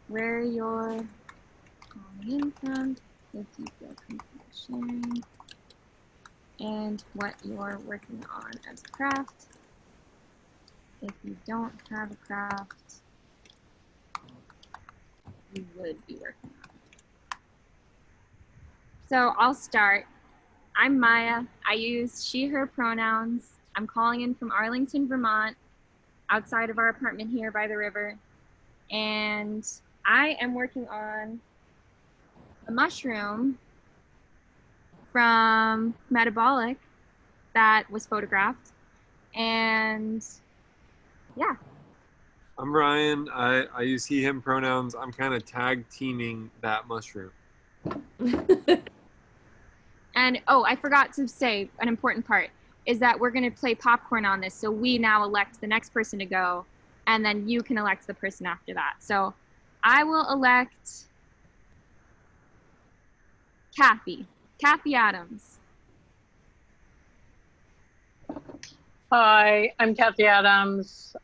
where you're calling in from, if you feel comfortable sharing, and what you're working on as a craft. If you don't have a craft, you would be working on. So I'll start. I'm Maya. I use she, her pronouns. I'm calling in from Arlington, Vermont, outside of our apartment here by the river. And I am working on a mushroom from Metabolic that was photographed. And yeah. I'm Ryan. I use he, him pronouns. I'm kind of tag teaming that mushroom. And oh, I forgot to say an important part is that we're going to play popcorn on this. So we now elect the next person to go, and then you can elect the person after that. So I will elect Kathy Adams. Hi, I'm Kathy Adams,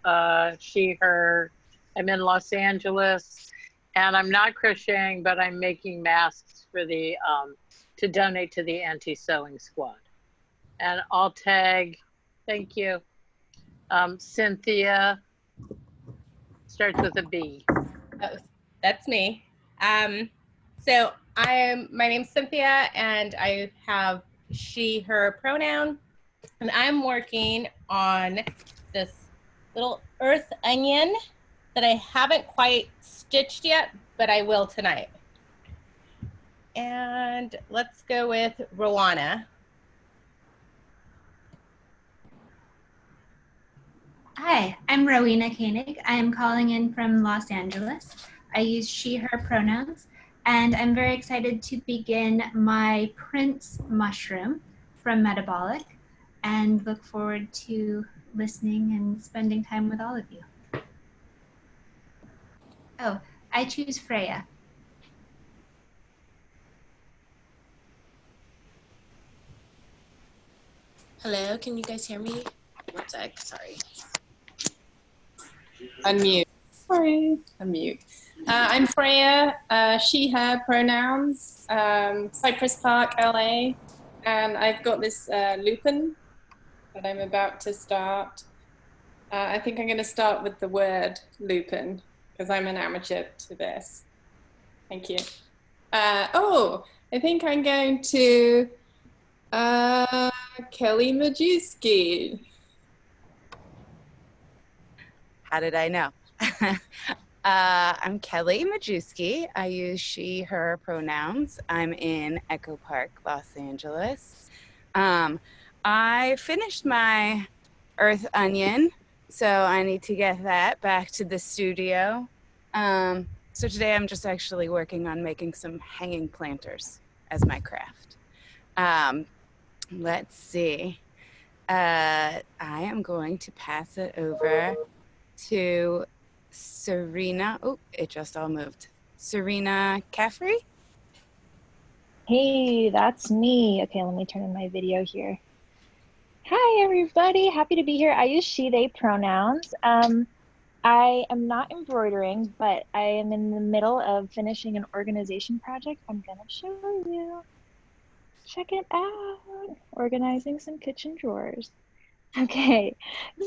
she, her. I'm in Los Angeles, and I'm not crocheting, but I'm making masks for the, to donate to the anti-sewing squad. And I'll tag, thank you, Cynthia, starts with a B. Oh, that's me. So my name's Cynthia, and I have she, her pronoun. And I'm working on this little earth onion that I haven't quite stitched yet, but I will tonight. And let's go with Rowana. Hi, I'm Rowena Koenig. I am calling in from Los Angeles. I use she, her pronouns, and I'm very excited to begin my Prince mushroom from Metabolic, and look forward to listening and spending time with all of you. Oh, I choose Freya. Hello, can you guys hear me? One sec, sorry. Unmute. Sorry, unmute. I'm Freya, she, her pronouns, Cypress Park, LA, and I've got this lupin that I'm about to start. I think I'm going to start with the word lupin because I'm an amateur to this. Thank you. Oh, I think I'm going to Kelly Majewski. How did I know? I'm Kelly Majewski. I use she, her pronouns. I'm in Echo Park, Los Angeles. I finished my earth onion, so I need to get that back to the studio. So today I'm just actually working on making some hanging planters as my craft. Let's see. I am going to pass it over to Serena. Oh, it just all moved. Serena Caffrey. Hey, that's me. Okay, let me turn on my video here. Hi, everybody. Happy to be here. I use she, they pronouns. I am not embroidering, but I am in the middle of finishing an organization project. I'm going to show you. Check it out. Organizing some kitchen drawers. Okay,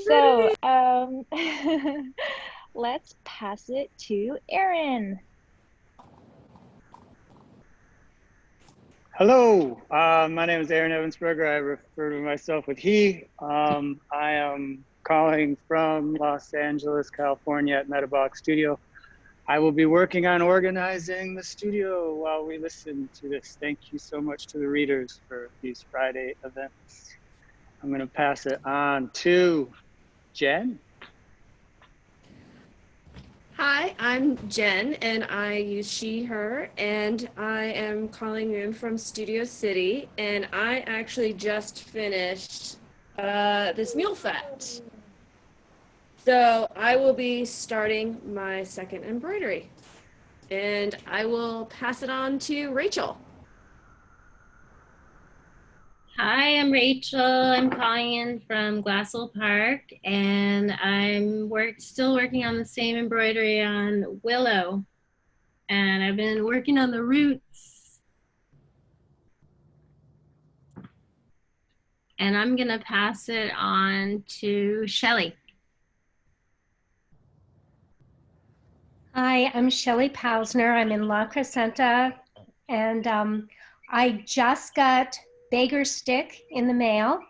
so let's pass it to Erin. Hello, my name is Aaron Evansberger. I refer to myself with he. I am calling from Los Angeles, California at Metabolic Studio. I will be working on organizing the studio while we listen to this. Thank you so much to the readers for these Friday events. I'm going to pass it on to Jen. Hi, I'm Jen, and I use she, her, and I am calling in from Studio City, and I actually just finished this mule fat. So I will be starting my second embroidery, and I will pass it on to Rachel. Hi, I'm Rachel. I'm calling in from Glassell Park, and I'm still working on the same embroidery on Willow. and I've been working on the roots. And I'm gonna pass it on to Shelly. Hi, I'm Shelly Pausner. I'm in La Crescenta, and I just got Beggar Stick in the mail.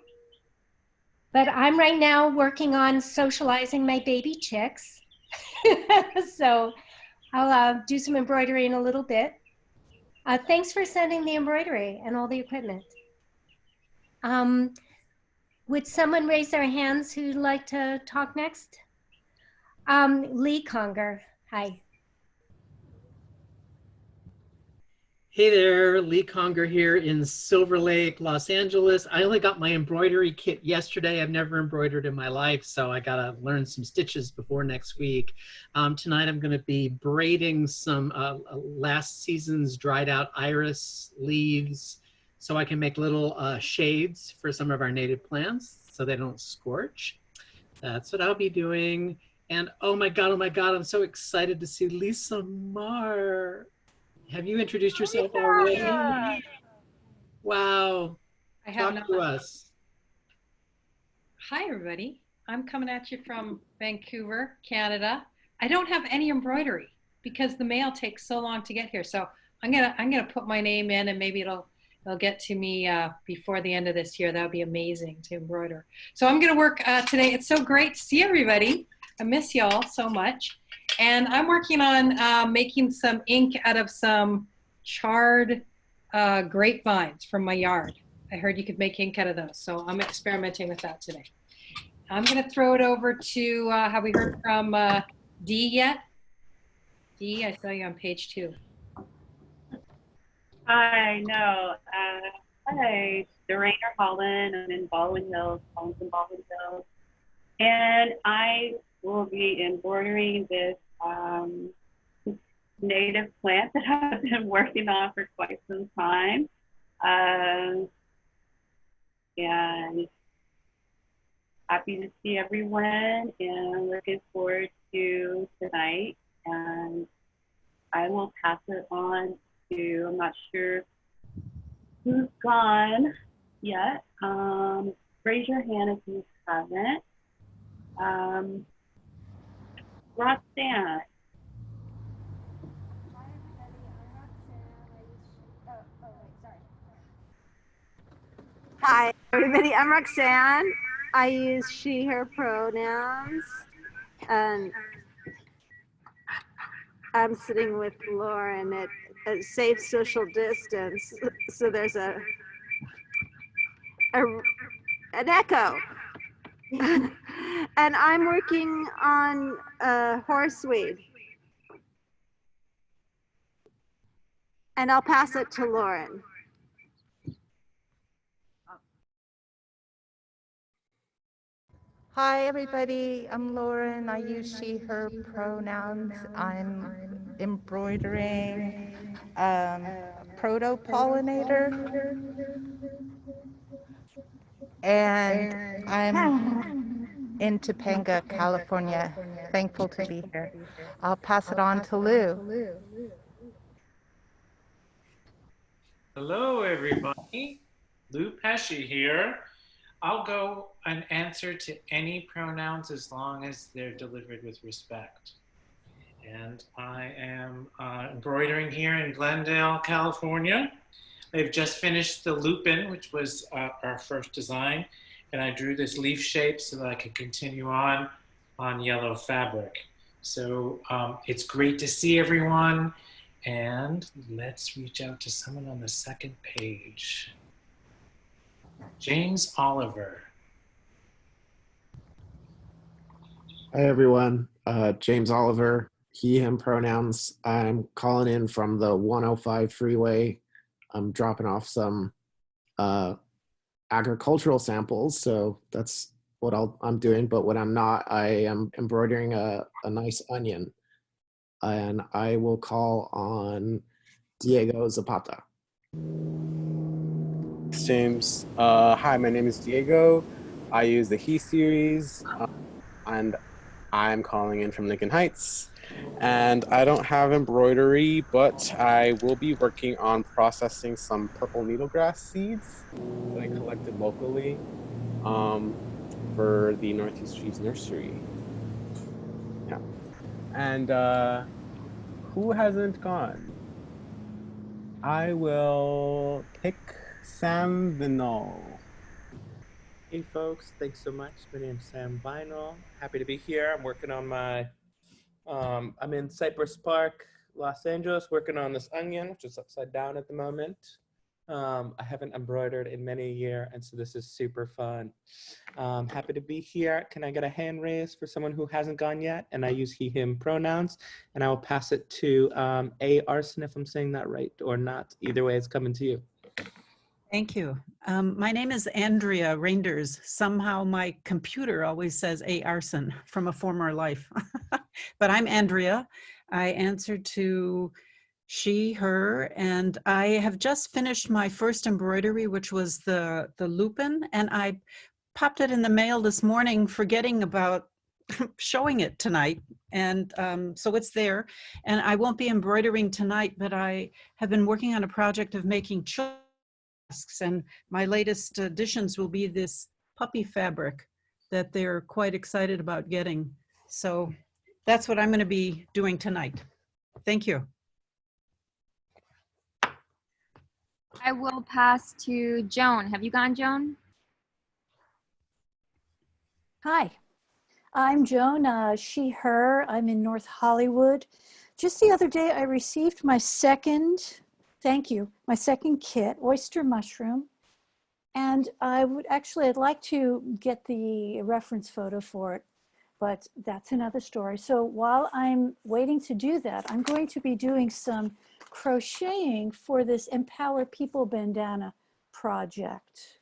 But I'm right now working on socializing my baby chicks. So I'll do some embroidery in a little bit. Thanks for sending the embroidery and all the equipment. Would someone raise their hands who'd like to talk next? Lee Conger, hi. Hey there, Lee Conger here in Silver Lake, Los Angeles. I only got my embroidery kit yesterday. I've never embroidered in my life, so I gotta learn some stitches before next week. Tonight I'm gonna be braiding some last season's dried out iris leaves so I can make little shades for some of our native plants so they don't scorch. That's what I'll be doing. And oh my God, I'm so excited to see Lisa Marr. Have you introduced yourself already? Wow. I have Talk to us. Hi, everybody. I'm coming at you from Vancouver, Canada. I don't have any embroidery because the mail takes so long to get here. So I'm gonna put my name in, and maybe it'll get to me before the end of this year. That would be amazing to embroider. So I'm gonna work today. It's so great to see everybody. I miss y'all so much. And I'm working on making some ink out of some charred grapevines from my yard. I heard you could make ink out of those, so I'm experimenting with that today. I'm going to throw it over to, have we heard from Dee yet? Dee, I saw you on page 2. Hi, no. Hi, Doreen Holland. I'm in Baldwin Hills, Holmes in Baldwin Hills. And I will be embroidering this native plant that I've been working on for quite some time. And happy to see everyone, and looking forward to tonight. And I will pass it on to, I'm not sure who's gone yet. Raise your hand if you haven't. Roxanne. Hi, everybody. I'm Roxanne. I use she, her pronouns. And I'm sitting with Lauren at safe social distance. So there's an echo. And I'm working on horseweed. And I'll pass it to Lauren. Hi, everybody. I'm Lauren. I use she, her pronouns. I'm embroidering proto-pollinator. And I'm in Topanga, California. Thankful to be here. I'll pass it on to Lou. Hello, everybody. Lou Pesci here. I'll go and answer to any pronouns as long as they're delivered with respect. And I am embroidering here in Glendale, California. I've just finished the lupin, which was our first design. And I drew this leaf shape so that I could continue on yellow fabric. So it's great to see everyone. And let's reach out to someone on the second page. James Oliver. Hi, everyone. James Oliver, he, him pronouns. I'm calling in from the 105 freeway. I'm dropping off some agricultural samples, so that's what I'm doing. But when I'm not, I am embroidering a nice onion. And I will call on Diego Zapata. James. Hi, my name is Diego. I use the He series, and I'm calling in from Lincoln Heights. And I don't have embroidery, but I will be working on processing some purple needlegrass seeds that I collected locally for the Northeast Trees Nursery. Yeah. And who hasn't gone? I will pick Sam Vinol. Hey folks, thanks so much. My name's Sam Vinyl. Happy to be here. I'm working on my, I'm in Cypress Park, Los Angeles, working on this onion, which is upside down at the moment. I haven't embroidered in many a year, and so this is super fun. Happy to be here. Can I get a hand raise for someone who hasn't gone yet? And I use he, him pronouns, and I will pass it to A. Arson, if I'm saying that right or not. Either way, it's coming to you. Thank you. My name is Andrea Reinders. Somehow my computer always says A. Arson from a former life. But I'm Andrea. I answer to she, her, and I have just finished my first embroidery, which was the lupin, and I popped it in the mail this morning, forgetting about showing it tonight. And so it's there. And I won't be embroidering tonight, but I have been working on a project of making children's masks, and my latest additions will be this puppy fabric that they're quite excited about getting. So that's what I'm going to be doing tonight. Thank you. I will pass to Joan. Have you gone, Joan? Hi, I'm Joan, she, her. I'm in North Hollywood. Just the other day, I received my second, thank you, my second kit, oyster mushroom. And I'd like to get the reference photo for it, but that's another story. So while I'm waiting to do that, I'm going to be doing some crocheting for this Empower People bandana project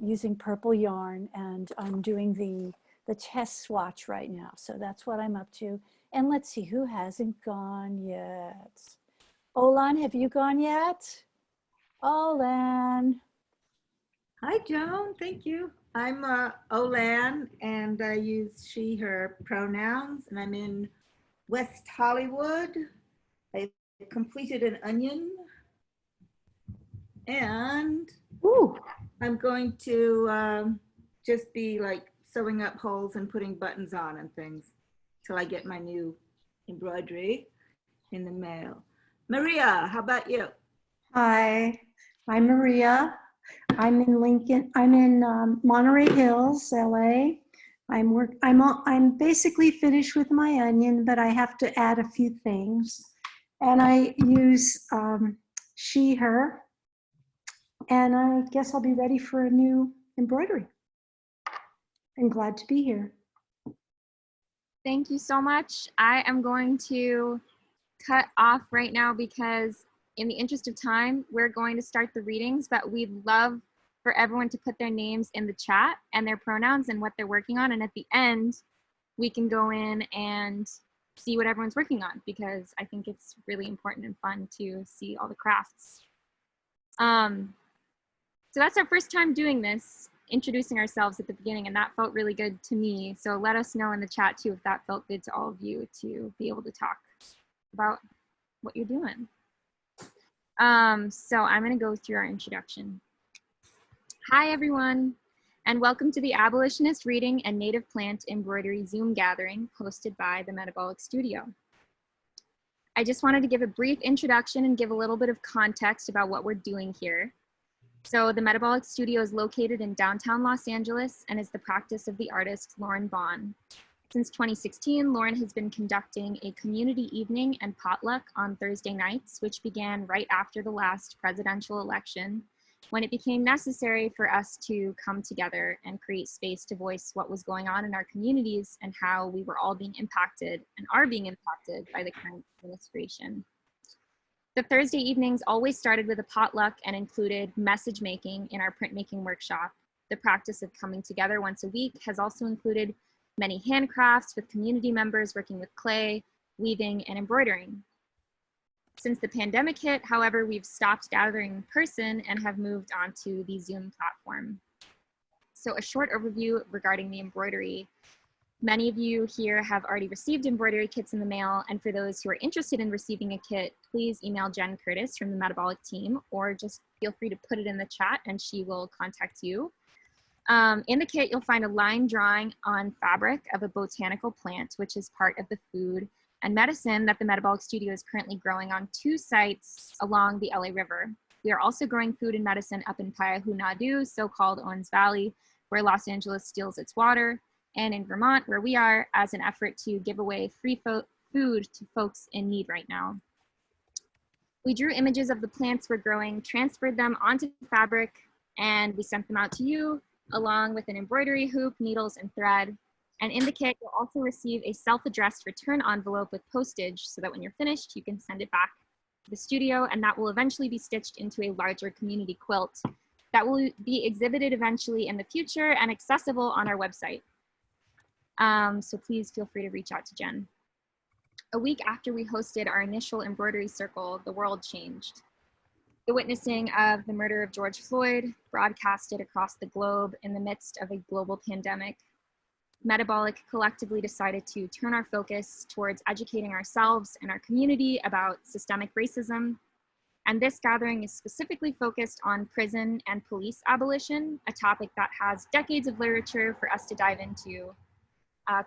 using purple yarn, and I'm doing the test swatch right now. So that's what I'm up to. And let's see, who hasn't gone yet? Olan, have you gone yet? Olan. Hi, Joan. Thank you. I'm Olan, and I use she, her pronouns, and I'm in West Hollywood. I completed an onion, and I'm going to just be like sewing up holes and putting buttons on and things till I get my new embroidery in the mail. Maria, how about you? Hi, I'm Maria. I'm in Monterey Hills, LA. I'm basically finished with my onion, but I have to add a few things. And I use she, her, and I guess I'll be ready for a new embroidery. I'm glad to be here. Thank you so much. I am going to cut off right now because in the interest of time, we're going to start the readings, but we'd love for everyone to put their names in the chat and their pronouns and what they're working on. And at the end, we can go in and see what everyone's working on, because I think it's really important and fun to see all the crafts. So that's our first time doing this, introducing ourselves at the beginning, and that felt really good to me. So let us know in the chat too if that felt good to all of you to be able to talk about what you're doing. So I'm going to go through our introduction. Hi, everyone, and welcome to the Abolitionist Reading and Native Plant Embroidery Zoom gathering hosted by the Metabolic Studio. I just wanted to give a brief introduction and give a little bit of context about what we're doing here. So the Metabolic Studio is located in downtown Los Angeles and is the practice of the artist Lauren Bond. Since 2016, Lauren has been conducting a community evening and potluck on Thursday nights, which began right after the last presidential election, when it became necessary for us to come together and create space to voice what was going on in our communities and how we were all being impacted and are being impacted by the current administration. The Thursday evenings always started with a potluck and included message making in our printmaking workshop. The practice of coming together once a week has also included many handcrafts with community members working with clay, weaving, and embroidering. Since the pandemic hit, however, we've stopped gathering in person and have moved on to the Zoom platform. So a short overview regarding the embroidery. Many of you here have already received embroidery kits in the mail, and for those who are interested in receiving a kit, please email Jen Curtis from the Metabolic team, or just feel free to put it in the chat and she will contact you. In the kit, you'll find a line drawing on fabric of a botanical plant, which is part of the food and medicine that the Metabolic Studio is currently growing on 2 sites along the LA River. We are also growing food and medicine up in Payahunadu, so-called Owens Valley, where Los Angeles steals its water, and in Vermont, where we are, as an effort to give away free food to folks in need right now. We drew images of the plants we're growing, transferred them onto fabric, and we sent them out to you, along with an embroidery hoop, needles, and thread. And in the kit, you'll also receive a self-addressed return envelope with postage so that when you're finished, you can send it back to the studio, and that will eventually be stitched into a larger community quilt that will be exhibited eventually in the future and accessible on our website. So please feel free to reach out to Jen. A week after we hosted our initial embroidery circle, the world changed. The witnessing of the murder of George Floyd broadcasted across the globe in the midst of a global pandemic. Metabolic collectively decided to turn our focus towards educating ourselves and our community about systemic racism. And this gathering is specifically focused on prison and police abolition, a topic that has decades of literature for us to dive into.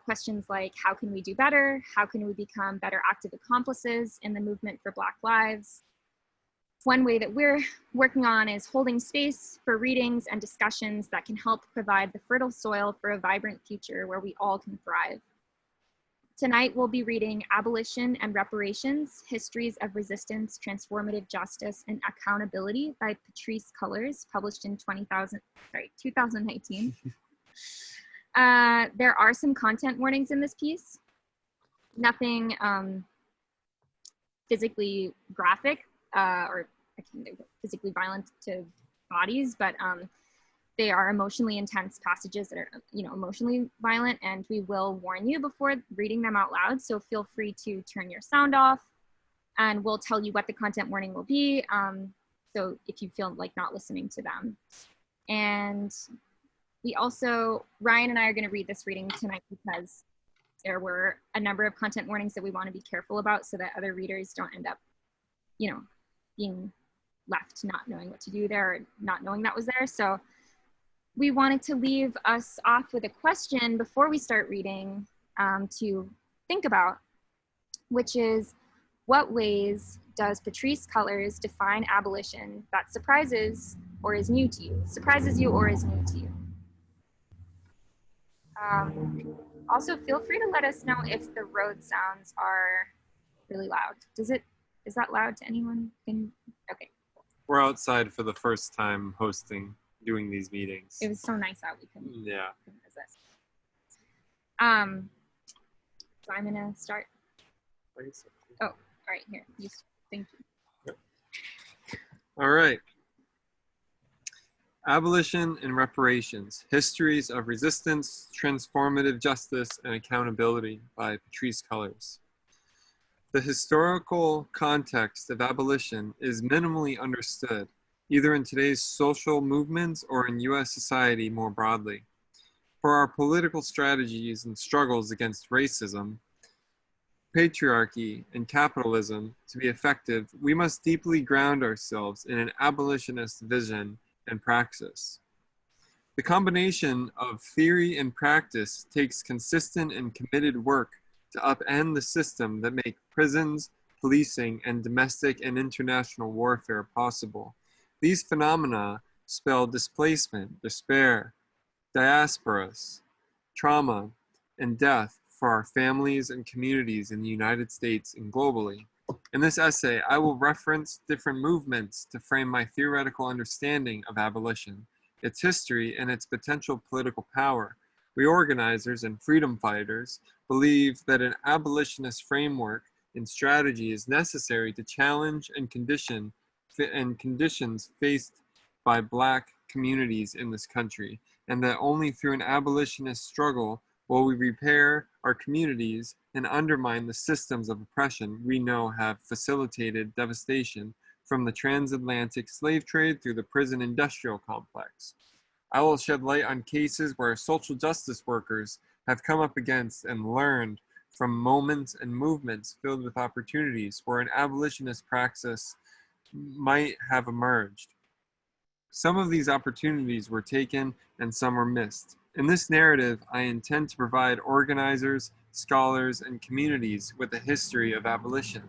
Questions like, how can we do better? How can we become better active accomplices in the movement for Black lives? One way that we're working on is holding space for readings and discussions that can help provide the fertile soil for a vibrant future where we all can thrive. Tonight, we'll be reading Abolition and Reparations, Histories of Resistance, Transformative Justice, and Accountability by Patrisse Cullors, published in 2019. There are some content warnings in this piece. Nothing physically graphic or physically violent to bodies, but they are emotionally intense passages that are, emotionally violent, and we will warn you before reading them out loud. So feel free to turn your sound off, and we'll tell you what the content warning will be. So if you feel like not listening to them. And we also, Ryan and I are going to read this reading tonight because there were a number of content warnings that we want to be careful about so that other readers don't end up, being left not knowing what to do there or not knowing that was there. So we wanted to leave us off with a question before we start reading to think about, which is, what ways does Patrisse Cullors define abolition that surprises or is new to you? Surprises you or is new to you? Also, feel free to let us know if the road sounds are really loud. Is that loud to anyone? Okay. We're outside for the first time doing these meetings. It was so nice out. We couldn't resist. So I'm gonna start. Oh, all right, here. Thank you. All right. Abolition and Reparations, Histories of Resistance, Transformative Justice, and Accountability by Patrisse Cullors. The historical context of abolition is minimally understood, either in today's social movements or in U.S. society more broadly. For our political strategies and struggles against racism, patriarchy, and capitalism to be effective, we must deeply ground ourselves in an abolitionist vision and praxis. The combination of theory and practice takes consistent and committed work to upend the system that make prisons, policing, and domestic and international warfare possible. These phenomena spell displacement, despair, diasporas, trauma, and death for our families and communities in the United States and globally. In this essay, I will reference different movements to frame my theoretical understanding of abolition, its history, and its potential political power. We organizers and freedom fighters believe that an abolitionist framework and strategy is necessary to challenge and conditions faced by Black communities in this country, and that only through an abolitionist struggle will we repair our communities and undermine the systems of oppression we know have facilitated devastation from the transatlantic slave trade through the prison industrial complex. I will shed light on cases where social justice workers have come up against and learned from moments and movements filled with opportunities where an abolitionist praxis might have emerged. Some of these opportunities were taken and some were missed. In this narrative, I intend to provide organizers, scholars, and communities with a history of abolition,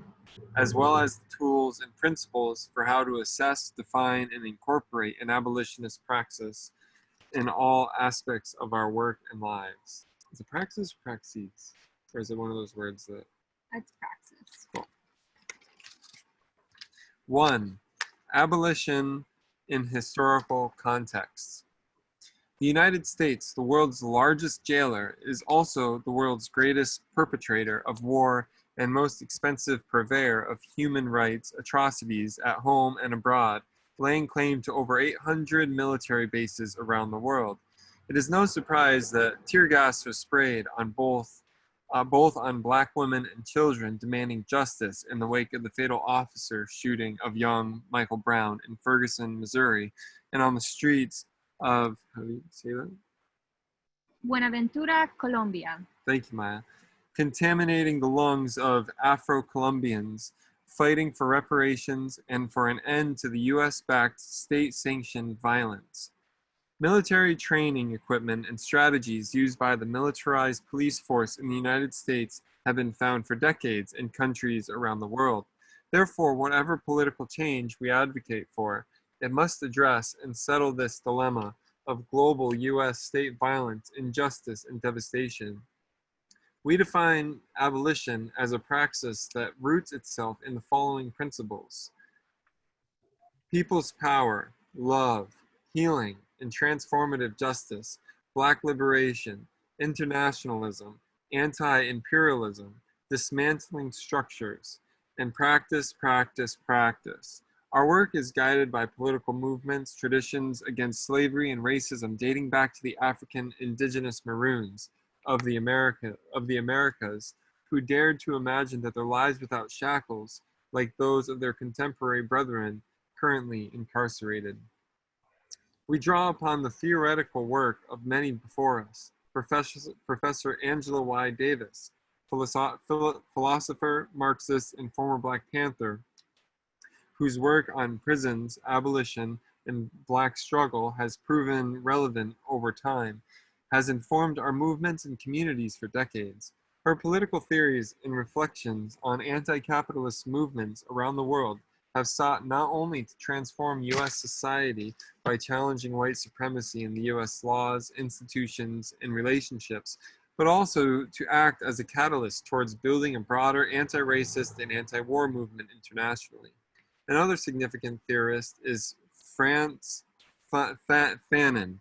as well as the tools and principles for how to assess, define, and incorporate an abolitionist praxis in all aspects of our work and lives. Is it praxis or praxis? Or is it one of those words that... That's praxis. Cool. 1. Abolition in historical contexts. The United States, the world's largest jailer, is also the world's greatest perpetrator of war and most expensive purveyor of human rights atrocities at home and abroad, laying claim to over 800 military bases around the world. It is no surprise that tear gas was sprayed on both on black women and children demanding justice in the wake of the fatal officer shooting of young Michael Brown in Ferguson, Missouri, and on the streets of, how do you say that? Buenaventura, Colombia. Thank you, Maya. Contaminating the lungs of Afro-Colombians fighting for reparations and for an end to the US-backed state-sanctioned violence. Military training equipment and strategies used by the militarized police force in the United States have been found for decades in countries around the world. Therefore, whatever political change we advocate for, it must address and settle this dilemma of global US state violence, injustice, and devastation. We define abolition as a praxis that roots itself in the following principles: people's power, love, healing, and transformative justice, Black liberation, internationalism, anti-imperialism, dismantling structures, and practice, practice, practice. Our work is guided by political movements, traditions against slavery and racism dating back to the African indigenous Maroons of the Americas, who dared to imagine that their lives without shackles, like those of their contemporary brethren currently incarcerated. We draw upon the theoretical work of many before us: Professor Angela Y. Davis, philosopher, Marxist, and former Black Panther, whose work on prisons, abolition, and Black struggle has proven relevant over time, has informed our movements and communities for decades. Her political theories and reflections on anti-capitalist movements around the world have sought not only to transform U.S. society by challenging white supremacy in the U.S. laws, institutions, and relationships, but also to act as a catalyst towards building a broader anti-racist and anti-war movement internationally. Another significant theorist is Frantz Fanon,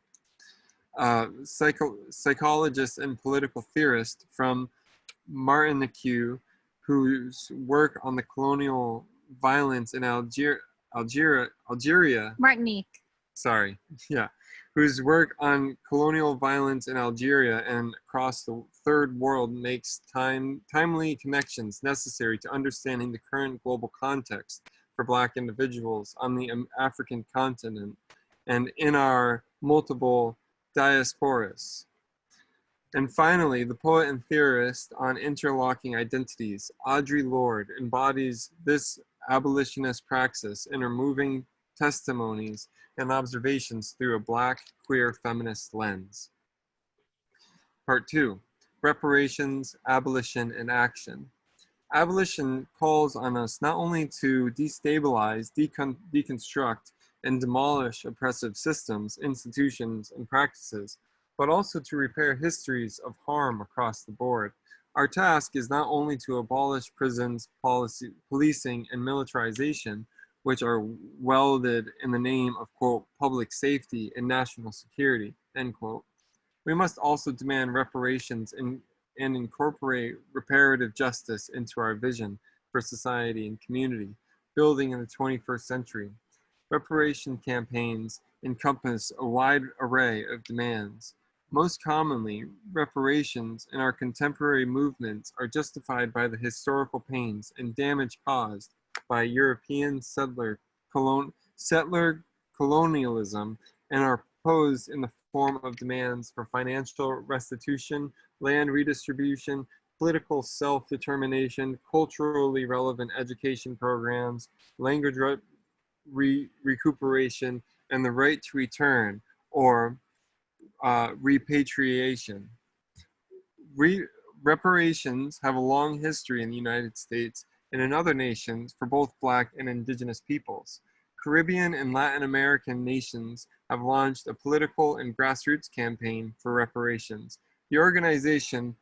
psychologist and political theorist from Martinique, whose work on the colonial violence in Algeria. Martinique. Sorry, yeah. Whose work on colonial violence in Algeria and across the third world makes timely connections necessary to understanding the current global context for Black individuals on the African continent and in our multiple diasporas. And finally, the poet and theorist on interlocking identities, Audre Lorde, embodies this abolitionist praxis in her moving testimonies and observations through a Black, queer, feminist lens. Part 2, reparations, abolition, and action. Abolition calls on us not only to destabilize, deconstruct, and demolish oppressive systems, institutions, and practices, but also to repair histories of harm across the board. Our task is not only to abolish prisons, policing, and militarization, which are welded in the name of, quote, public safety and national security, end quote. We must also demand reparations and incorporate reparative justice into our vision for society and community, building in the 21st century. Reparation campaigns encompass a wide array of demands. Most commonly, reparations in our contemporary movements are justified by the historical pains and damage caused by European settler colonialism and our posed in the form of demands for financial restitution, land redistribution, political self-determination, culturally relevant education programs, language recuperation, and the right to return or repatriation. Reparations have a long history in the United States and in other nations for both Black and Indigenous peoples. Caribbean and Latin American nations have launched a political and grassroots campaign for reparations. The organization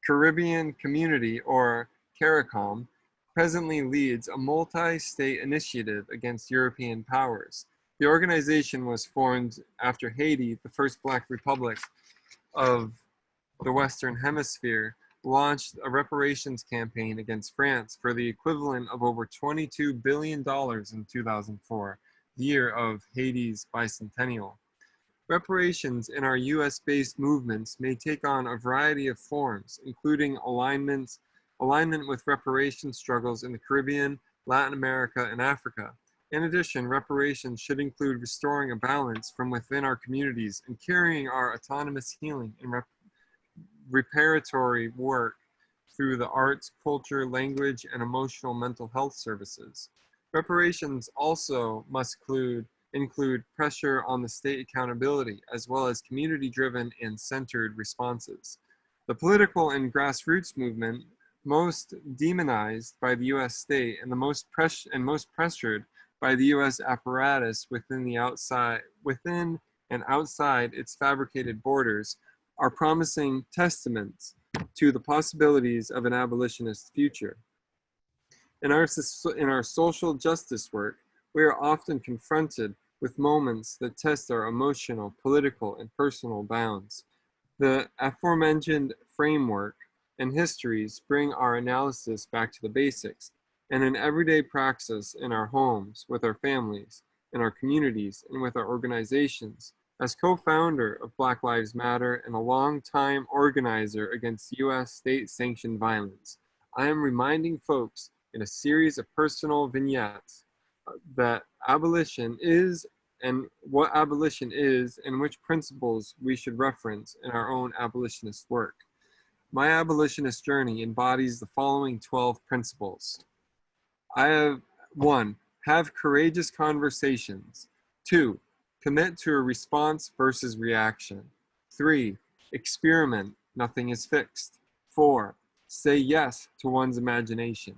Caribbean Community, or CARICOM, presently leads a multi-state initiative against European powers. The organization was formed after Haiti, the first Black republic of the Western Hemisphere, launched a reparations campaign against France for the equivalent of over $22 billion in 2004, the year of Haiti's bicentennial. Reparations in our US-based movements may take on a variety of forms, including alignment with reparations struggles in the Caribbean, Latin America, and Africa. In addition, reparations should include restoring a balance from within our communities and carrying our autonomous healing and reparatory work through the arts, culture, language, and emotional mental health services. Reparations also must include pressure on the state accountability, as well as community-driven and centered responses. The political and grassroots movement, most demonized by the U.S. state and most pressured by the U.S. apparatus within and outside its fabricated borders, are promising testaments to the possibilities of an abolitionist future. In our social justice work, we are often confronted with moments that test our emotional, political, and personal bounds. The aforementioned framework and histories bring our analysis back to the basics, and in everyday praxis in our homes, with our families, in our communities, and with our organizations. As co-founder of Black Lives Matter and a long-time organizer against U.S. state-sanctioned violence, I am reminding folks in a series of personal vignettes that abolition is and what abolition is and which principles we should reference in our own abolitionist work. My abolitionist journey embodies the following 12 principles. 1, have courageous conversations. 2, commit to a response versus reaction. 3, experiment, nothing is fixed. 4, say yes to one's imagination.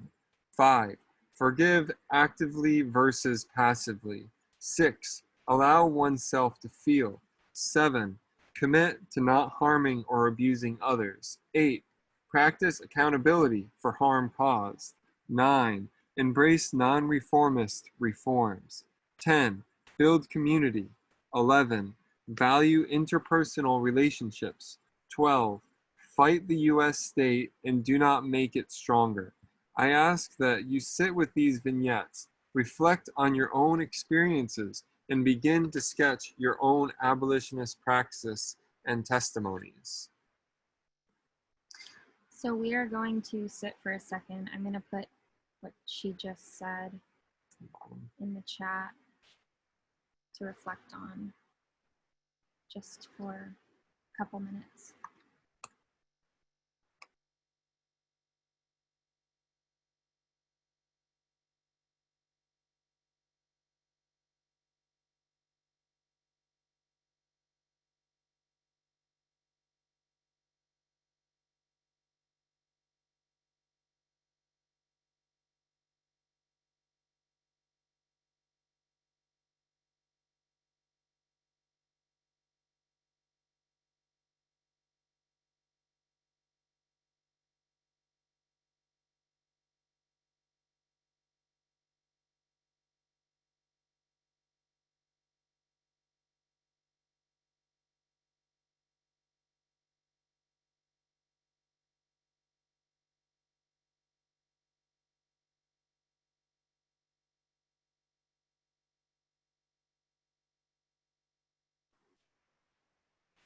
5, forgive actively versus passively. 6, allow oneself to feel. 7, commit to not harming or abusing others. 8, practice accountability for harm caused. 9, embrace non-reformist reforms. 10, build community. 11, value interpersonal relationships. 12, fight the U.S. state and do not make it stronger. I ask that you sit with these vignettes, reflect on your own experiences, and begin to sketch your own abolitionist praxis and testimonies. So we are going to sit for a second. I'm going to put what she just said in the chat to reflect on just for a couple minutes.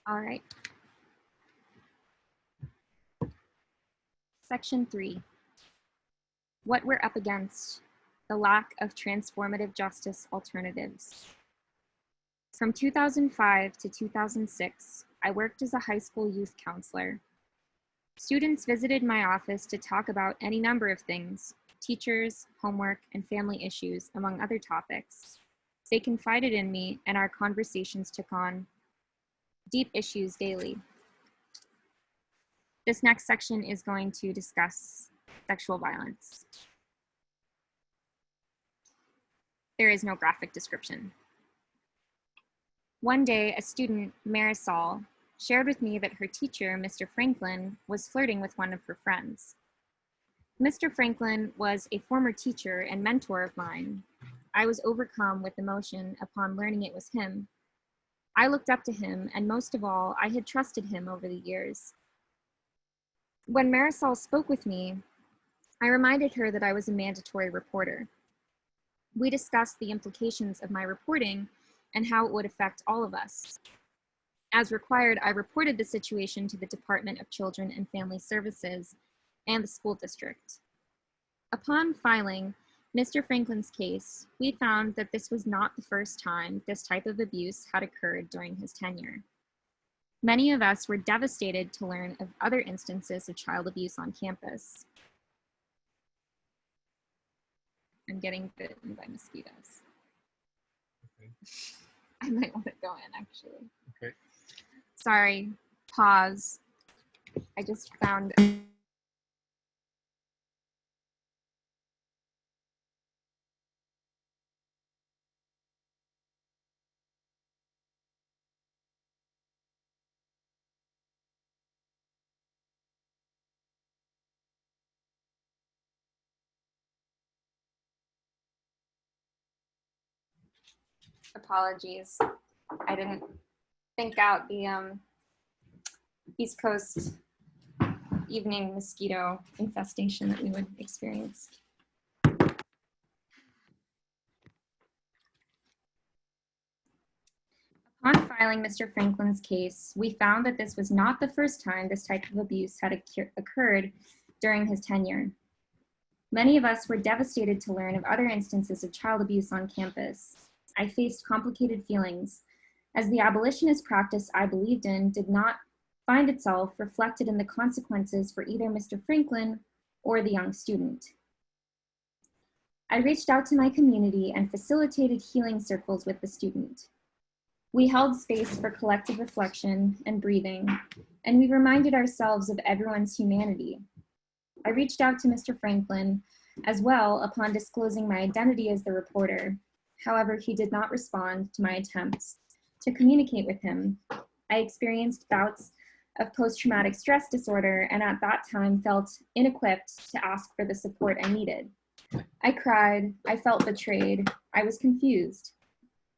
All right. Section 3. What we're up against, the lack of transformative justice alternatives. From 2005 to 2006, I worked as a high school youth counselor. Students visited my office to talk about any number of things: teachers, homework, and family issues, among other topics. They confided in me, and our conversations took on deep issues daily. This next section is going to discuss sexual violence. There is no graphic description. One day, a student, Marisol, shared with me that her teacher, Mr. Franklin, was flirting with one of her friends. Mr. Franklin was a former teacher and mentor of mine. I was overcome with emotion upon learning it was him. I looked up to him, and most of all, I had trusted him over the years. When Marisol spoke with me, I reminded her that I was a mandatory reporter. We discussed the implications of my reporting and how it would affect all of us. As required, I reported the situation to the Department of Children and Family Services and the school district. Upon filing Mr. Franklin's case, we found that this was not the first time this type of abuse had occurred during his tenure. Many of us were devastated to learn of other instances of child abuse on campus. I'm getting bitten by mosquitoes. Okay. I might want to go in, actually. Okay. Sorry, pause. I just found apologies. I didn't think out the East Coast evening mosquito infestation that we would experience. Upon filing Mr. Franklin's case, we found that this was not the first time this type of abuse had occurred during his tenure. Many of us were devastated to learn of other instances of child abuse on campus. I faced complicated feelings, as the abolitionist practice I believed in did not find itself reflected in the consequences for either Mr. Franklin or the young student. I reached out to my community and facilitated healing circles with the student. We held space for collective reflection and breathing, and we reminded ourselves of everyone's humanity. I reached out to Mr. Franklin as well upon disclosing my identity as the reporter. However, he did not respond to my attempts to communicate with him. I experienced bouts of post-traumatic stress disorder, and at that time felt inequipped to ask for the support I needed. I cried, I felt betrayed, I was confused.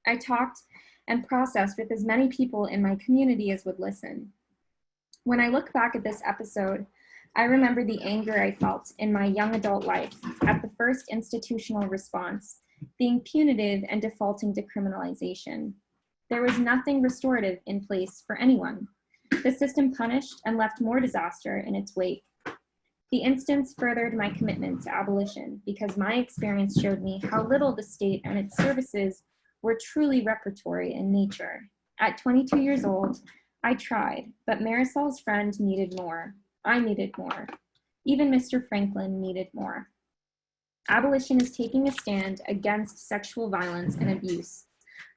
I talked and processed with as many people in my community as would listen. When I look back at this episode, I remember the anger I felt in my young adult life at the first institutional response being punitive and defaulting to criminalization. There was nothing restorative in place for anyone. The system punished and left more disaster in its wake. The instance furthered my commitment to abolition because my experience showed me how little the state and its services were truly reparatory in nature. At 22 years old, I tried, but Marisol's friend needed more. I needed more. Even Mr. Franklin needed more. Abolition is taking a stand against sexual violence and abuse.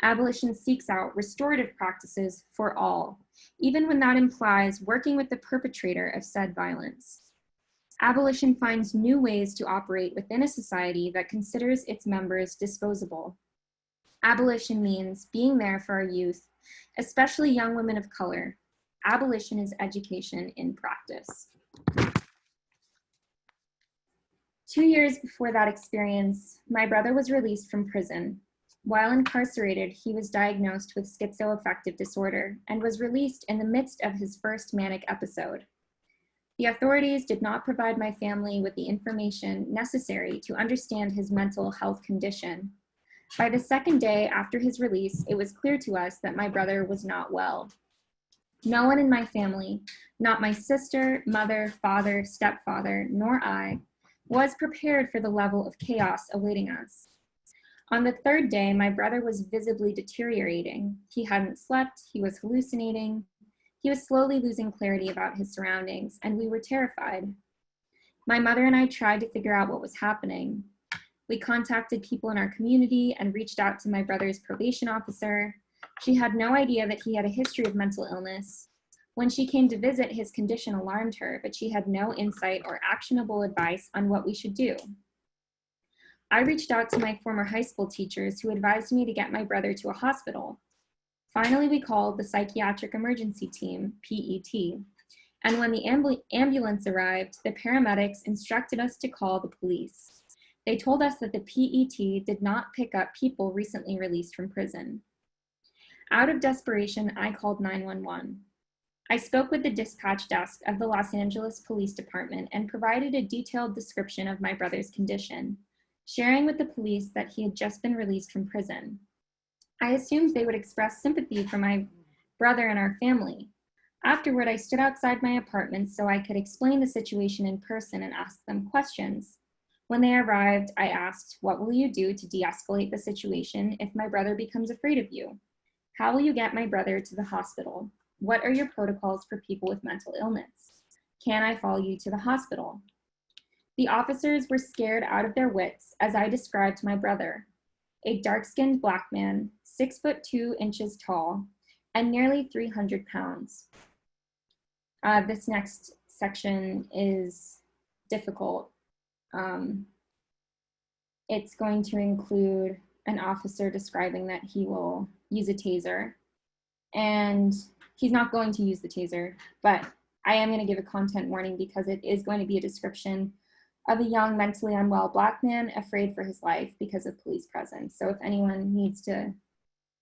Abolition seeks out restorative practices for all, even when that implies working with the perpetrator of said violence. Abolition finds new ways to operate within a society that considers its members disposable. Abolition means being there for our youth, especially young women of color. Abolition is education in practice. 2 years before that experience, my brother was released from prison. While incarcerated, he was diagnosed with schizoaffective disorder and was released in the midst of his first manic episode. The authorities did not provide my family with the information necessary to understand his mental health condition. By the second day after his release, it was clear to us that my brother was not well. No one in my family, not my sister, mother, father, stepfather, nor I, was prepared for the level of chaos awaiting us. On the third day, my brother was visibly deteriorating. He hadn't slept, he was hallucinating, he was slowly losing clarity about his surroundings, and we were terrified. My mother and I tried to figure out what was happening. We contacted people in our community and reached out to my brother's probation officer. She had no idea that he had a history of mental illness. When she came to visit, his condition alarmed her, but she had no insight or actionable advice on what we should do. I reached out to my former high school teachers who advised me to get my brother to a hospital. Finally, we called the Psychiatric Emergency Team, PET, and when the ambulance arrived, the paramedics instructed us to call the police. They told us that the PET did not pick up people recently released from prison. Out of desperation, I called 911. I spoke with the dispatch desk of the Los Angeles Police Department and provided a detailed description of my brother's condition, sharing with the police that he had just been released from prison. I assumed they would express sympathy for my brother and our family. Afterward, I stood outside my apartment so I could explain the situation in person and ask them questions. When they arrived, I asked, "What will you do to de-escalate the situation if my brother becomes afraid of you? How will you get my brother to the hospital? What are your protocols for people with mental illness? Can I follow you to the hospital?" The officers were scared out of their wits as I described my brother, a dark-skinned black man, 6'2" tall, and nearly 300 pounds. This next section is difficult. It's going to include an officer describing that he will use a taser, and he's not going to use the taser, but I am going to give a content warning because it is going to be a description of a young, mentally unwell black man afraid for his life because of police presence. So if anyone needs to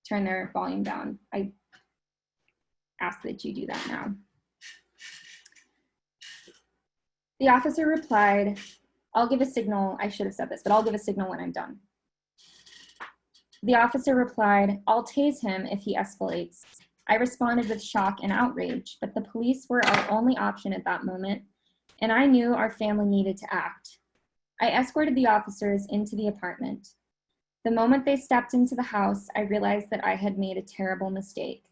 turn their volume down, I ask that you do that now. The officer replied, "I'll give a signal." I should have said this, but I'll give a signal when I'm done. The officer replied, "I'll tase him if he escalates." I responded with shock and outrage, but the police were our only option at that moment, and I knew our family needed to act. I escorted the officers into the apartment. The moment they stepped into the house, I realized that I had made a terrible mistake.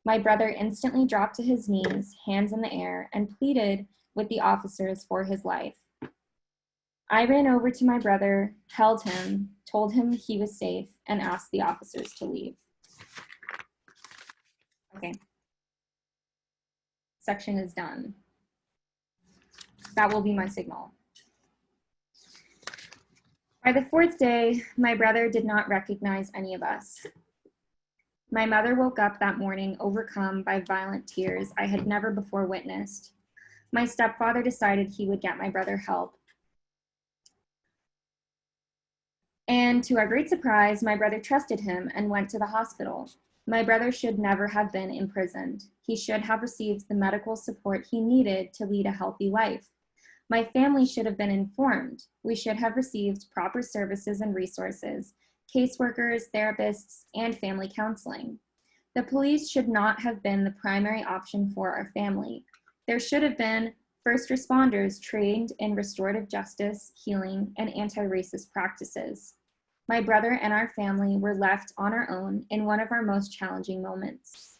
My brother instantly dropped to his knees, hands in the air, and pleaded with the officers for his life. I ran over to my brother, held him, told him he was safe, and asked the officers to leave. Okay. Section is done. That will be my signal. By the fourth day, my brother did not recognize any of us. My mother woke up that morning overcome by violent tears I had never before witnessed. My stepfather decided he would get my brother help. And to our great surprise, my brother trusted him and went to the hospital. My brother should never have been imprisoned. He should have received the medical support he needed to lead a healthy life. My family should have been informed. We should have received proper services and resources, caseworkers, therapists, and family counseling. The police should not have been the primary option for our family. There should have been first responders trained in restorative justice, healing, and anti-racist practices. My brother and our family were left on our own in one of our most challenging moments.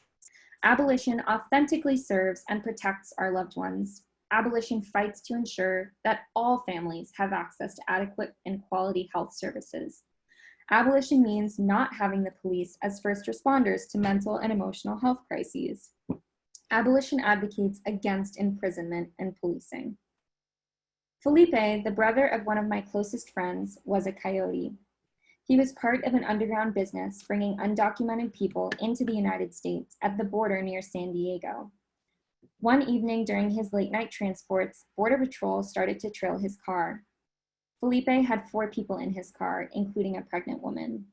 Abolition authentically serves and protects our loved ones. Abolition fights to ensure that all families have access to adequate and quality health services. Abolition means not having the police as first responders to mental and emotional health crises. Abolition advocates against imprisonment and policing. Felipe, the brother of one of my closest friends, was a coyote. He was part of an underground business bringing undocumented people into the United States at the border near San Diego. One evening during his late night transports, Border Patrol started to trail his car. Felipe had 4 people in his car, including a pregnant woman.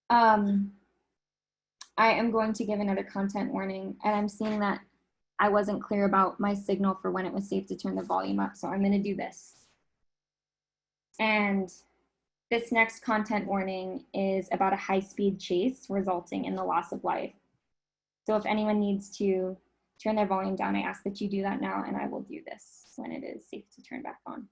I am going to give another content warning, and I'm seeing that I wasn't clear about my signal for when it was safe to turn the volume up, so I'm going to do this. And this next content warning is about a high-speed chase resulting in the loss of life. So if anyone needs to turn their volume down, I ask that you do that now, and I will do this when it is safe to turn back on.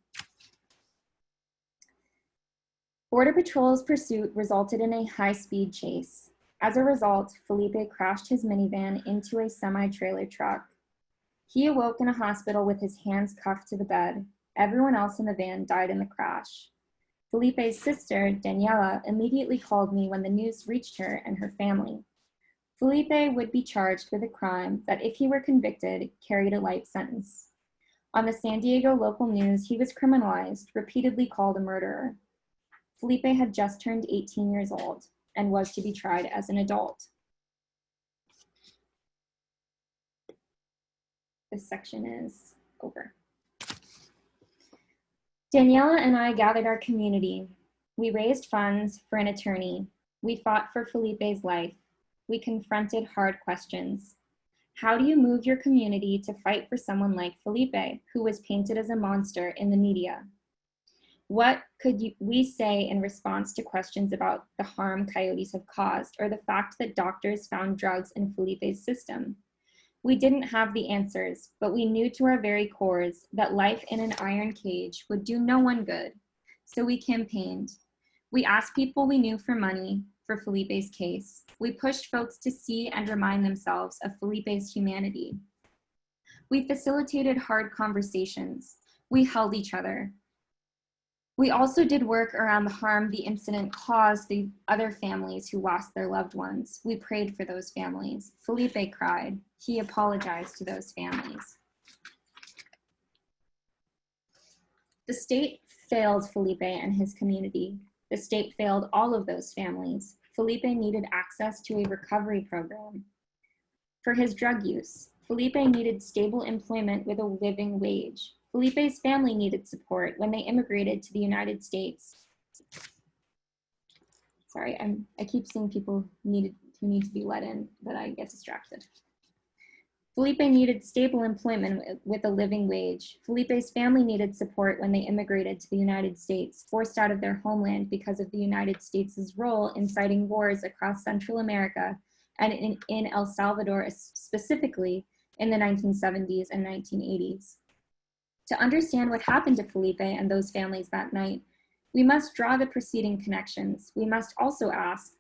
Border Patrol's pursuit resulted in a high-speed chase. As a result, Felipe crashed his minivan into a semi-trailer truck. He awoke in a hospital with his hands cuffed to the bed. Everyone else in the van died in the crash. Felipe's sister, Daniela, immediately called me when the news reached her and her family. Felipe would be charged with a crime that, if he were convicted, carried a life sentence. On the San Diego local news, he was criminalized, repeatedly called a murderer. Felipe had just turned 18 years old and was to be tried as an adult. This section is over. Daniela and I gathered our community. We raised funds for an attorney. We fought for Felipe's life. We confronted hard questions. How do you move your community to fight for someone like Felipe, who was painted as a monster in the media? What could we say in response to questions about the harm coyotes have caused, or the fact that doctors found drugs in Felipe's system? We didn't have the answers, but we knew to our very cores that life in an iron cage would do no one good. So we campaigned. We asked people we knew for money for Felipe's case. We pushed folks to see and remind themselves of Felipe's humanity. We facilitated hard conversations. We held each other. We also did work around the harm the incident caused the other families who lost their loved ones. We prayed for those families. Felipe cried. He apologized to those families. The state failed Felipe and his community. The state failed all of those families. Felipe needed access to a recovery program for his drug use. Felipe needed stable employment with a living wage. Felipe's family needed support when they immigrated to the United States. Sorry, I keep seeing people who need to be let in, but I get distracted. Felipe needed stable employment with a living wage. Felipe's family needed support when they immigrated to the United States, forced out of their homeland because of the United States' role in inciting wars across Central America and in El Salvador specifically in the 1970s and 1980s. To understand what happened to Felipe and those families that night, we must draw the preceding connections. We must also ask,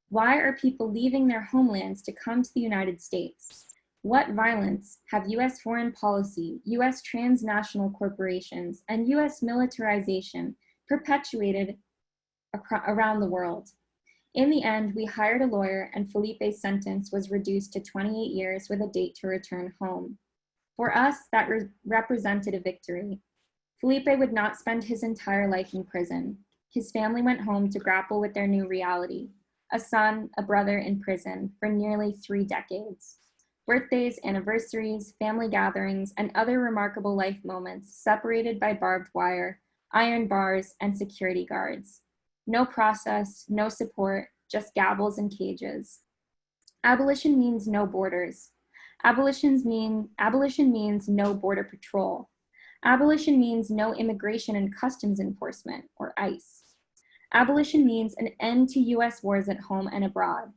why are people leaving their homelands to come to the United States? What violence have US foreign policy, US transnational corporations, and US militarization perpetuated around the world? In the end, we hired a lawyer and Felipe's sentence was reduced to 28 years with a date to return home. For us, that represented a victory. Felipe would not spend his entire life in prison. His family went home to grapple with their new reality, a son, a brother in prison for nearly 3 decades. Birthdays, anniversaries, family gatherings, and other remarkable life moments separated by barbed wire, iron bars, and security guards. No process, no support, just gavels and cages. Abolition means no borders. Abolition means no border patrol. Abolition means no immigration and customs enforcement, or ICE. Abolition means an end to US wars at home and abroad.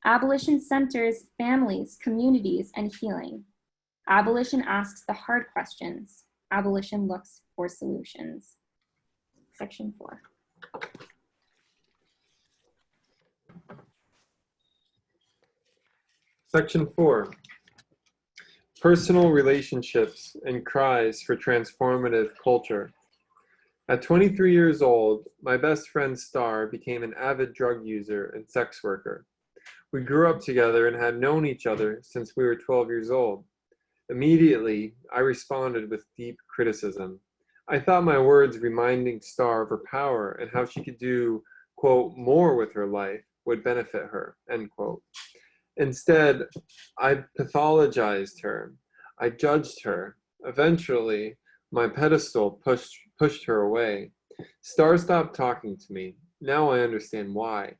Abolition centers families, communities, and healing. Abolition asks the hard questions. Abolition looks for solutions. Section 4. Section 4. Personal relationships and cries for transformative culture. At 23 years old, my best friend Star became an avid drug user and sex worker. We grew up together and had known each other since we were 12 years old. Immediately, I responded with deep criticism. I thought my words reminding Star of her power and how she could do, quote, more with her life would benefit her, end quote. Instead, I pathologized her. I judged her. Eventually, my pedestal pushed her away. Star stopped talking to me. Now I understand why.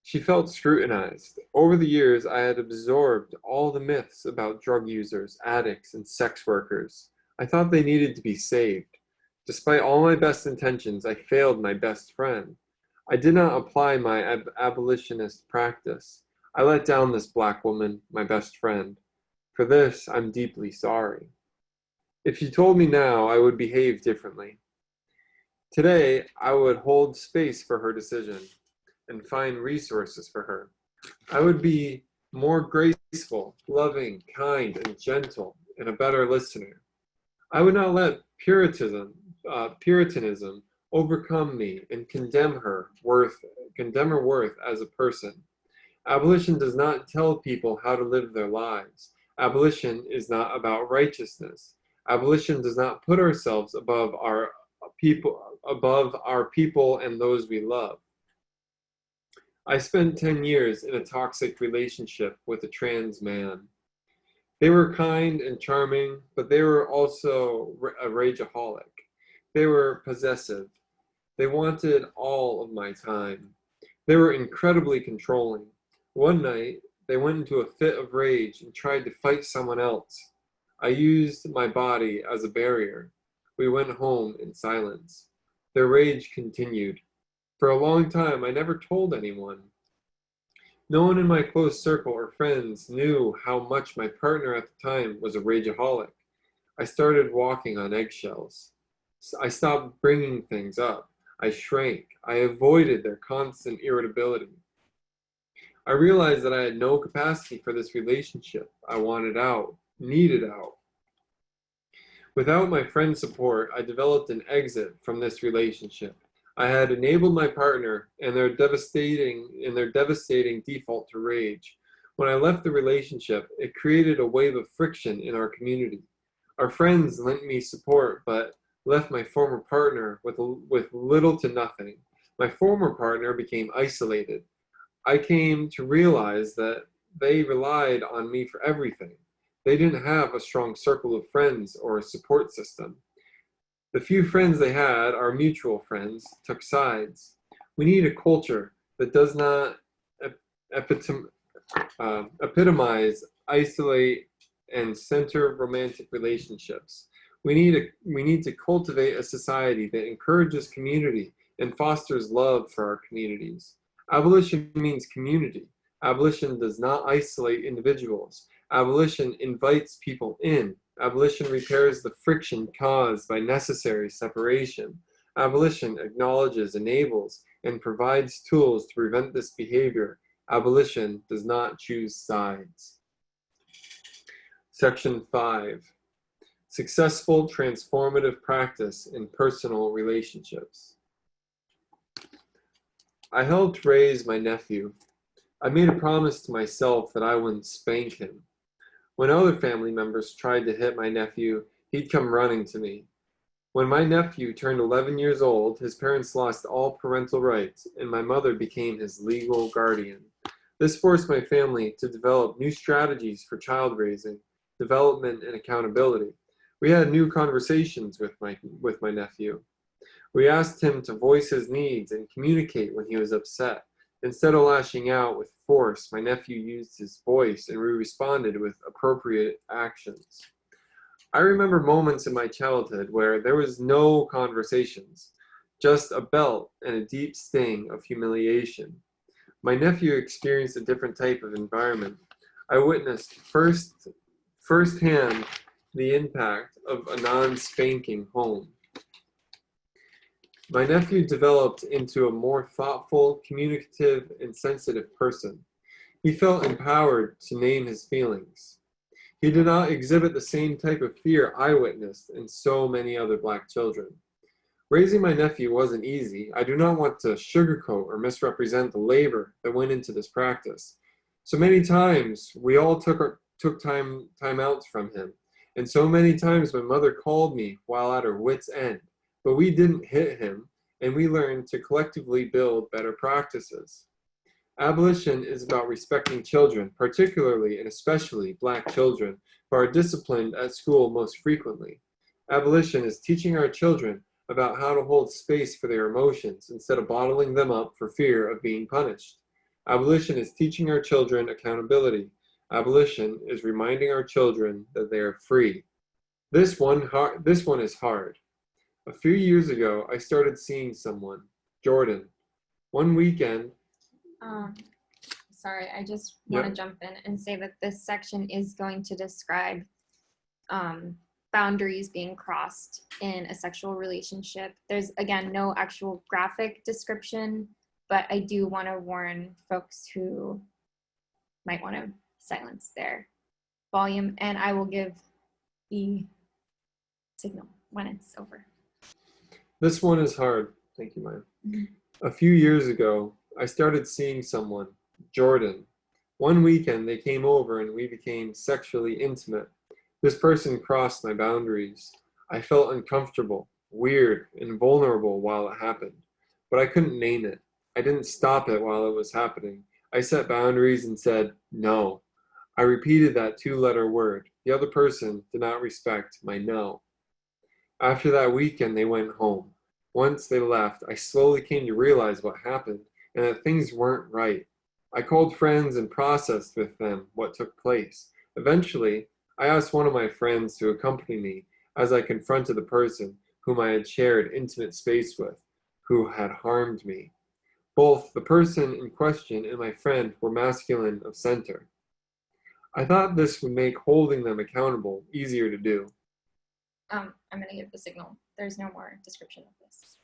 She felt scrutinized. Over the years, I had absorbed all the myths about drug users, addicts, and sex workers. I thought they needed to be saved. Despite all my best intentions, I failed my best friend. I did not apply my abolitionist practice. I let down this Black woman, my best friend. For this, I'm deeply sorry. If she told me now, I would behave differently. Today, I would hold space for her decision and find resources for her. I would be more graceful, loving, kind, and gentle, and a better listener. I would not let Puritanism overcome me and condemn her worth as a person. Abolition does not tell people how to live their lives. Abolition is not about righteousness. Abolition does not put ourselves above our people and those we love. I spent 10 years in a toxic relationship with a trans man. They were kind and charming, but they were also a rageaholic. They were possessive. They wanted all of my time. They were incredibly controlling. One night, they went into a fit of rage and tried to fight someone else. I used my body as a barrier. We went home in silence. Their rage continued. For a long time, I never told anyone. No one in my close circle or friends knew how much my partner at the time was a rageaholic. I started walking on eggshells. I stopped bringing things up. I shrank. I avoided their constant irritability. I realized that I had no capacity for this relationship. I wanted out, needed out. Without my friend's support, I developed an exit from this relationship. I had enabled my partner and their devastating default to rage. When I left the relationship, it created a wave of friction in our community. Our friends lent me support, but left my former partner with little to nothing. My former partner became isolated. I came to realize that they relied on me for everything. They didn't have a strong circle of friends or a support system. The few friends they had, our mutual friends, took sides. We need a culture that does not epitomize, isolate, and center romantic relationships. We need to cultivate a society that encourages community and fosters love for our communities. Abolition means community. Abolition does not isolate individuals. Abolition invites people in. Abolition repairs the friction caused by necessary separation. Abolition acknowledges, enables, and provides tools to prevent this behavior. Abolition does not choose sides. Section 5. Successful transformative practice in personal relationships. I helped raise my nephew. I made a promise to myself that I wouldn't spank him. When other family members tried to hit my nephew, he'd come running to me. When my nephew turned 11 years old, his parents lost all parental rights, and my mother became his legal guardian. This forced my family to develop new strategies for child raising, development, and accountability. We had new conversations with my nephew. We asked him to voice his needs and communicate when he was upset. Instead of lashing out with force, my nephew used his voice and we responded with appropriate actions. I remember moments in my childhood where there was no conversations, just a belt and a deep sting of humiliation. My nephew experienced a different type of environment. I witnessed firsthand the impact of a non-spanking home. My nephew developed into a more thoughtful, communicative, and sensitive person. He felt empowered to name his feelings. He did not exhibit the same type of fear I witnessed in so many other Black children. Raising my nephew wasn't easy. I do not want to sugarcoat or misrepresent the labor that went into this practice. So many times we all took time outs from him, and so many times my mother called me while at her wit's end. But we didn't hit him, and we learned to collectively build better practices. Abolition is about respecting children, particularly and especially Black children, who are disciplined at school most frequently. Abolition is teaching our children about how to hold space for their emotions instead of bottling them up for fear of being punished. Abolition is teaching our children accountability. Abolition is reminding our children that they are free. This one is hard. A few years ago, I started seeing someone, Jordan. One weekend. Sorry, I just want to jump in and say that this section is going to describe boundaries being crossed in a sexual relationship. There's, again, no actual graphic description, but I do want to warn folks who might want to silence their volume, and I will give the signal when it's over. This one is hard. Thank you, Maya. A few years ago, I started seeing someone, Jordan. One weekend, they came over and we became sexually intimate. This person crossed my boundaries. I felt uncomfortable, weird, and vulnerable while it happened, but I couldn't name it. I didn't stop it while it was happening. I set boundaries and said, no. I repeated that two-letter word. The other person did not respect my no. After that weekend, they went home. Once they left, I slowly came to realize what happened and that things weren't right. I called friends and processed with them what took place. Eventually, I asked one of my friends to accompany me as I confronted the person whom I had shared intimate space with, who had harmed me. Both the person in question and my friend were masculine of center. I thought this would make holding them accountable easier to do. I'm going to give the signal. There's no more description of this.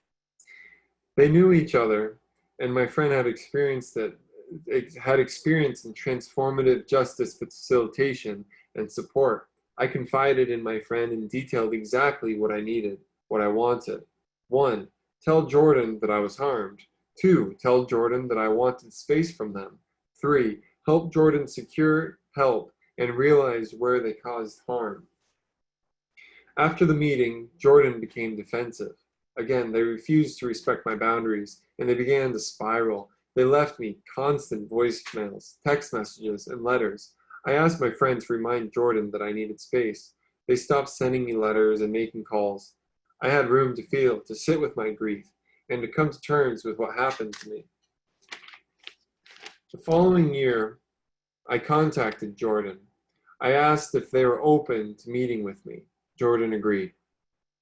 They knew each other, and my friend had experience in transformative justice facilitation and support. I confided in my friend and detailed exactly what I needed, what I wanted. 1, tell Jordan that I was harmed. 2, tell Jordan that I wanted space from them. 3, help Jordan secure help and realize where they caused harm. After the meeting, Jordan became defensive. Again, they refused to respect my boundaries, and they began to spiral. They left me constant voicemails, text messages, and letters. I asked my friend to remind Jordan that I needed space. They stopped sending me letters and making calls. I had room to feel, to sit with my grief, and to come to terms with what happened to me. The following year, I contacted Jordan. I asked if they were open to meeting with me. Jordan agreed.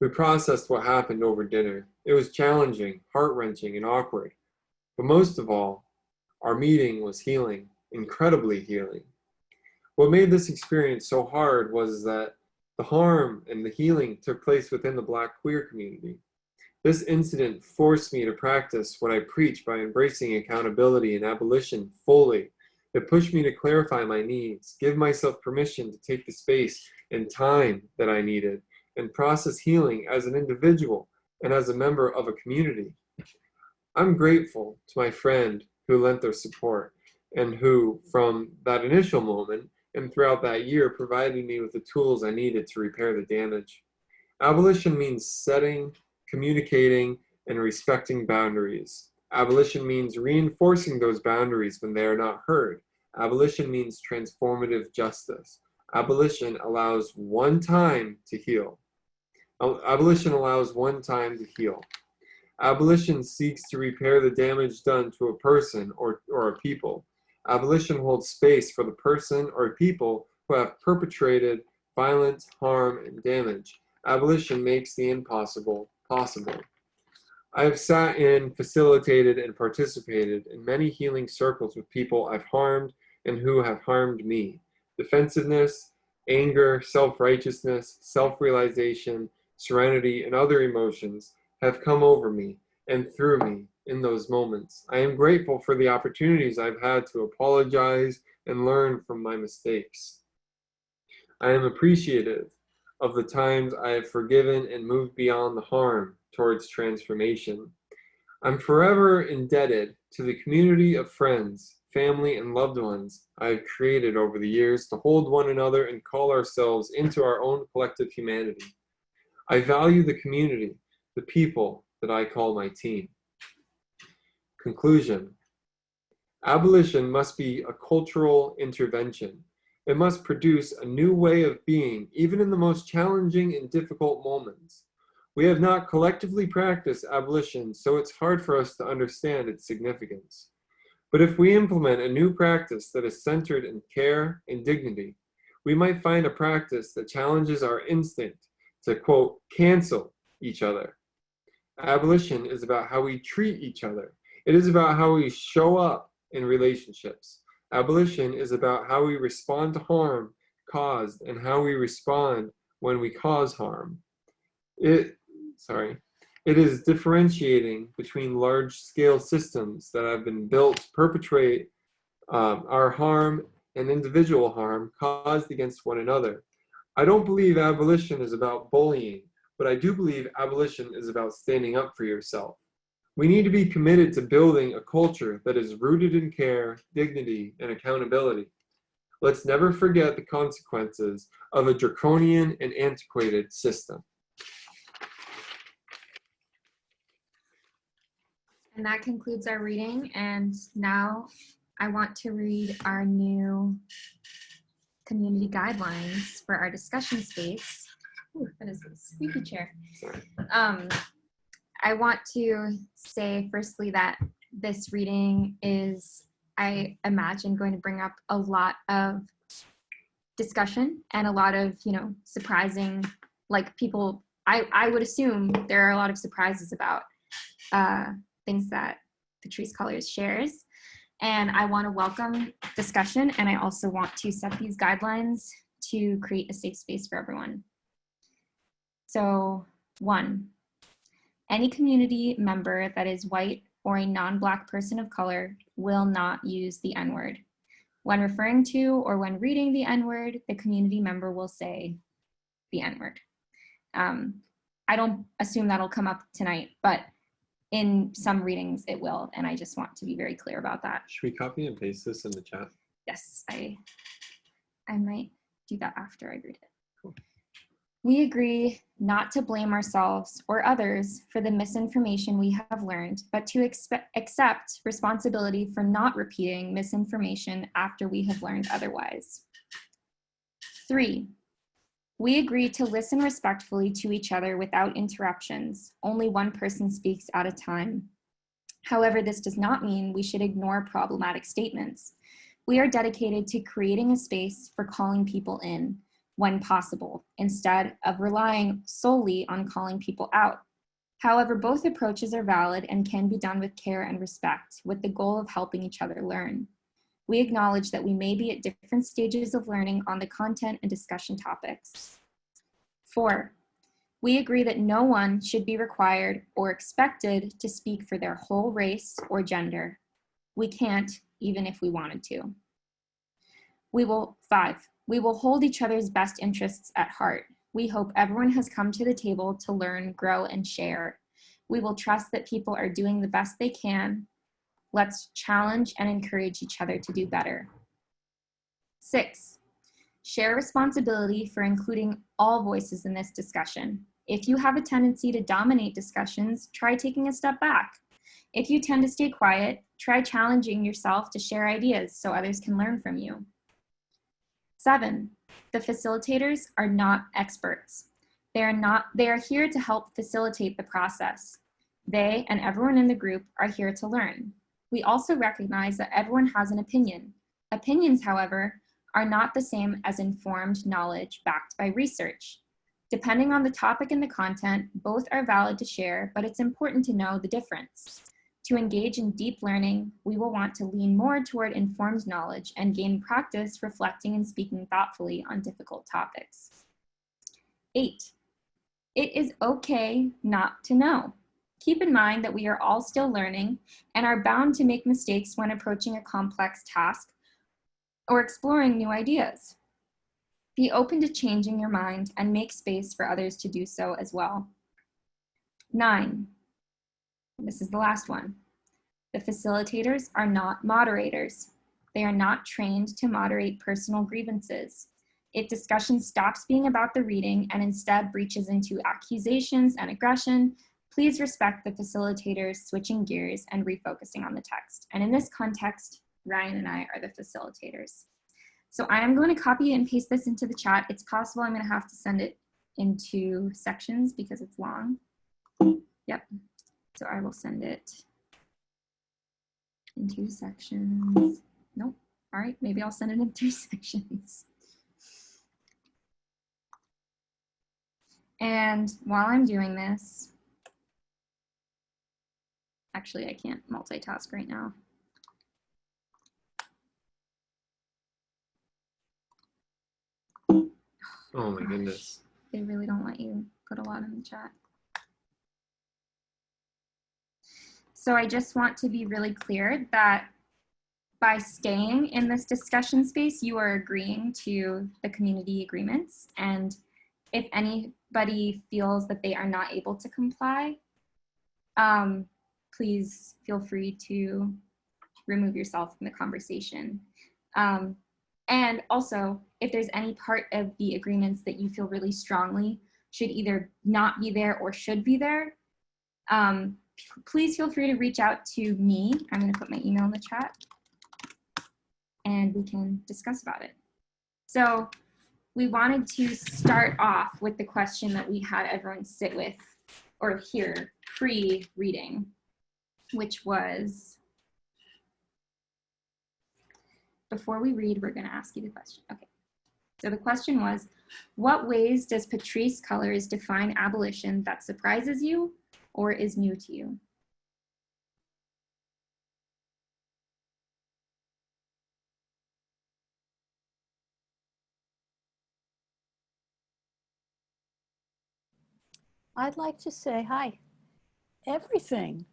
We processed what happened over dinner. It was challenging, heart-wrenching, and awkward. But most of all, our meeting was healing, incredibly healing. What made this experience so hard was that the harm and the healing took place within the Black queer community. This incident forced me to practice what I preach by embracing accountability and abolition fully. It pushed me to clarify my needs, give myself permission to take the space and time that I needed, and process healing as an individual and as a member of a community. I'm grateful to my friend who lent their support and who, from that initial moment and throughout that year, provided me with the tools I needed to repair the damage. Abolition means setting, communicating, and respecting boundaries. Abolition means reinforcing those boundaries when they are not heard. Abolition means transformative justice. Abolition allows one time to heal. Abolition allows one time to heal. Abolition seeks to repair the damage done to a person or a people. Abolition holds space for the person or people who have perpetrated violence, harm, and damage. Abolition makes the impossible possible. I have sat in, facilitated, and participated in many healing circles with people I've harmed and who have harmed me. Defensiveness, anger, self-righteousness, self-realization, serenity, and other emotions have come over me and through me in those moments. I am grateful for the opportunities I've had to apologize and learn from my mistakes. I am appreciative of the times I have forgiven and moved beyond the harm towards transformation. I'm forever indebted to the community of friends, family, and loved ones I have created over the years to hold one another and call ourselves into our own collective humanity. I value the community, the people that I call my team. Conclusion. Abolition must be a cultural intervention. It must produce a new way of being, even in the most challenging and difficult moments. We have not collectively practiced abolition, so it's hard for us to understand its significance. But if we implement a new practice that is centered in care and dignity, we might find a practice that challenges our instinct to, quote, cancel each other. Abolition is about how we treat each other. It is about how we show up in relationships. Abolition is about how we respond to harm caused and how we respond when we cause harm. It is differentiating between large-scale systems that have been built to perpetrate our harm and individual harm caused against one another. I don't believe abolition is about bullying, but I do believe abolition is about standing up for yourself. We need to be committed to building a culture that is rooted in care, dignity, and accountability. Let's never forget the consequences of a draconian and antiquated system. And that concludes our reading. And now I want to read our new community guidelines for our discussion space. Ooh, that is a squeaky chair. I want to say firstly that this reading is, I imagine, going to bring up a lot of discussion and a lot of, surprising, like people, I would assume there are a lot of surprises about things that Patrice Colliers shares. And I want to welcome discussion, and I also want to set these guidelines to create a safe space for everyone. So 1, any community member that is white or a non-Black person of color will not use the N-word. When referring to or when reading the N-word, the community member will say the N-word. I don't assume that'll come up tonight, but in some readings it will, and I just want to be very clear about that. Should we copy and paste this in the chat? Yes, I might do that after I read it. Cool. We agree not to blame ourselves or others for the misinformation we have learned, but to accept responsibility for not repeating misinformation after we have learned otherwise. 3, we agree to listen respectfully to each other without interruptions. Only one person speaks at a time. However, this does not mean we should ignore problematic statements. We are dedicated to creating a space for calling people in when possible, instead of relying solely on calling people out. However, both approaches are valid and can be done with care and respect, with the goal of helping each other learn. We acknowledge that we may be at different stages of learning on the content and discussion topics. 4, we agree that no one should be required or expected to speak for their whole race or gender. We can't, even if we wanted to. 5, we will hold each other's best interests at heart. We hope everyone has come to the table to learn, grow, and share. We will trust that people are doing the best they can. Let's challenge and encourage each other to do better. 6, share responsibility for including all voices in this discussion. If you have a tendency to dominate discussions, try taking a step back. If you tend to stay quiet, try challenging yourself to share ideas so others can learn from you. 7, the facilitators are not experts. They are here to help facilitate the process. They and everyone in the group are here to learn. We also recognize that everyone has an opinion. Opinions, however, are not the same as informed knowledge backed by research. Depending on the topic and the content, both are valid to share, but it's important to know the difference. To engage in deep learning, we will want to lean more toward informed knowledge and gain practice reflecting and speaking thoughtfully on difficult topics. 8, it is okay not to know. Keep in mind that we are all still learning and are bound to make mistakes when approaching a complex task or exploring new ideas. Be open to changing your mind and make space for others to do so as well. 9, this is the last one. The facilitators are not moderators. They are not trained to moderate personal grievances. If discussion stops being about the reading and instead breaches into accusations and aggression, please respect the facilitators switching gears and refocusing on the text. And in this context, Ryan and I are the facilitators. So I am going to copy and paste this into the chat. It's possible I'm going to have to send it into sections because it's long. Yep. So I will send it in 2 sections. Nope. All right, maybe I'll send it in 3 sections. And while I'm doing this, actually I can't multitask right now. Oh my goodness. They really don't let you put a lot in the chat. So I just want to be really clear that by staying in this discussion space, you are agreeing to the community agreements. And if anybody feels that they are not able to comply, please feel free to remove yourself from the conversation. And also, if there's any part of the agreements that you feel really strongly should either not be there or should be there, please feel free to reach out to me. I'm going to put my email in the chat and we can discuss about it. So we wanted to start off with the question that we had everyone sit with or hear pre-reading, which was, before we read, we're going to ask you the question. Okay. So the question was, what ways does Patrisse Cullors define abolition that surprises you or is new to you? I'd like to say hi. Everything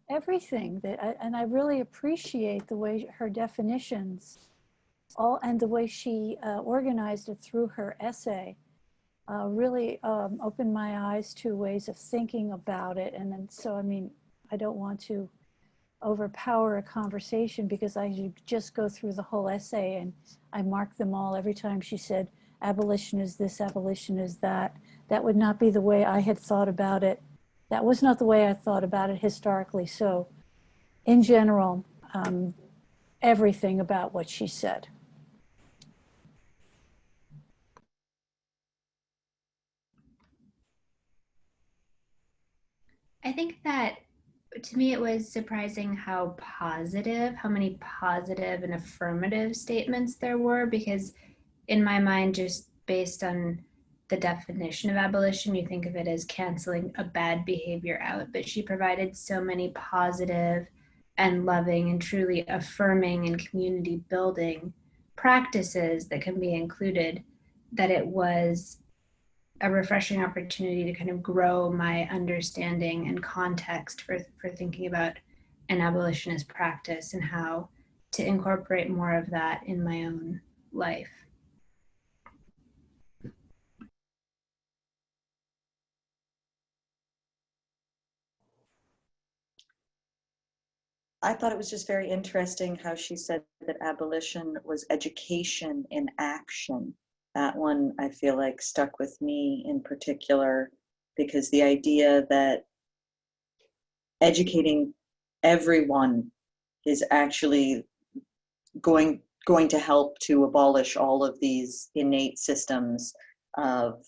that, and I really appreciate the way her definitions, and the way she organized it through her essay, really opened my eyes to ways of thinking about it. And then, so, I mean, I don't want to overpower a conversation because I just go through the whole essay and I mark them all every time she said, abolition is this, abolition is that. That would not be the way I had thought about it. That was not the way I thought about it historically. So in general, everything about what she said. I think that to me it was surprising how many positive and affirmative statements there were, because in my mind, just based on the definition of abolition, you think of it as canceling a bad behavior out, but she provided so many positive and loving and truly affirming and community building practices that can be included, that it was a refreshing opportunity to kind of grow my understanding and context for thinking about an abolitionist practice and how to incorporate more of that in my own life. I thought it was just very interesting how she said that abolition was education in action. That one I feel like stuck with me in particular, because the idea that educating everyone is actually going to help to abolish all of these innate systems of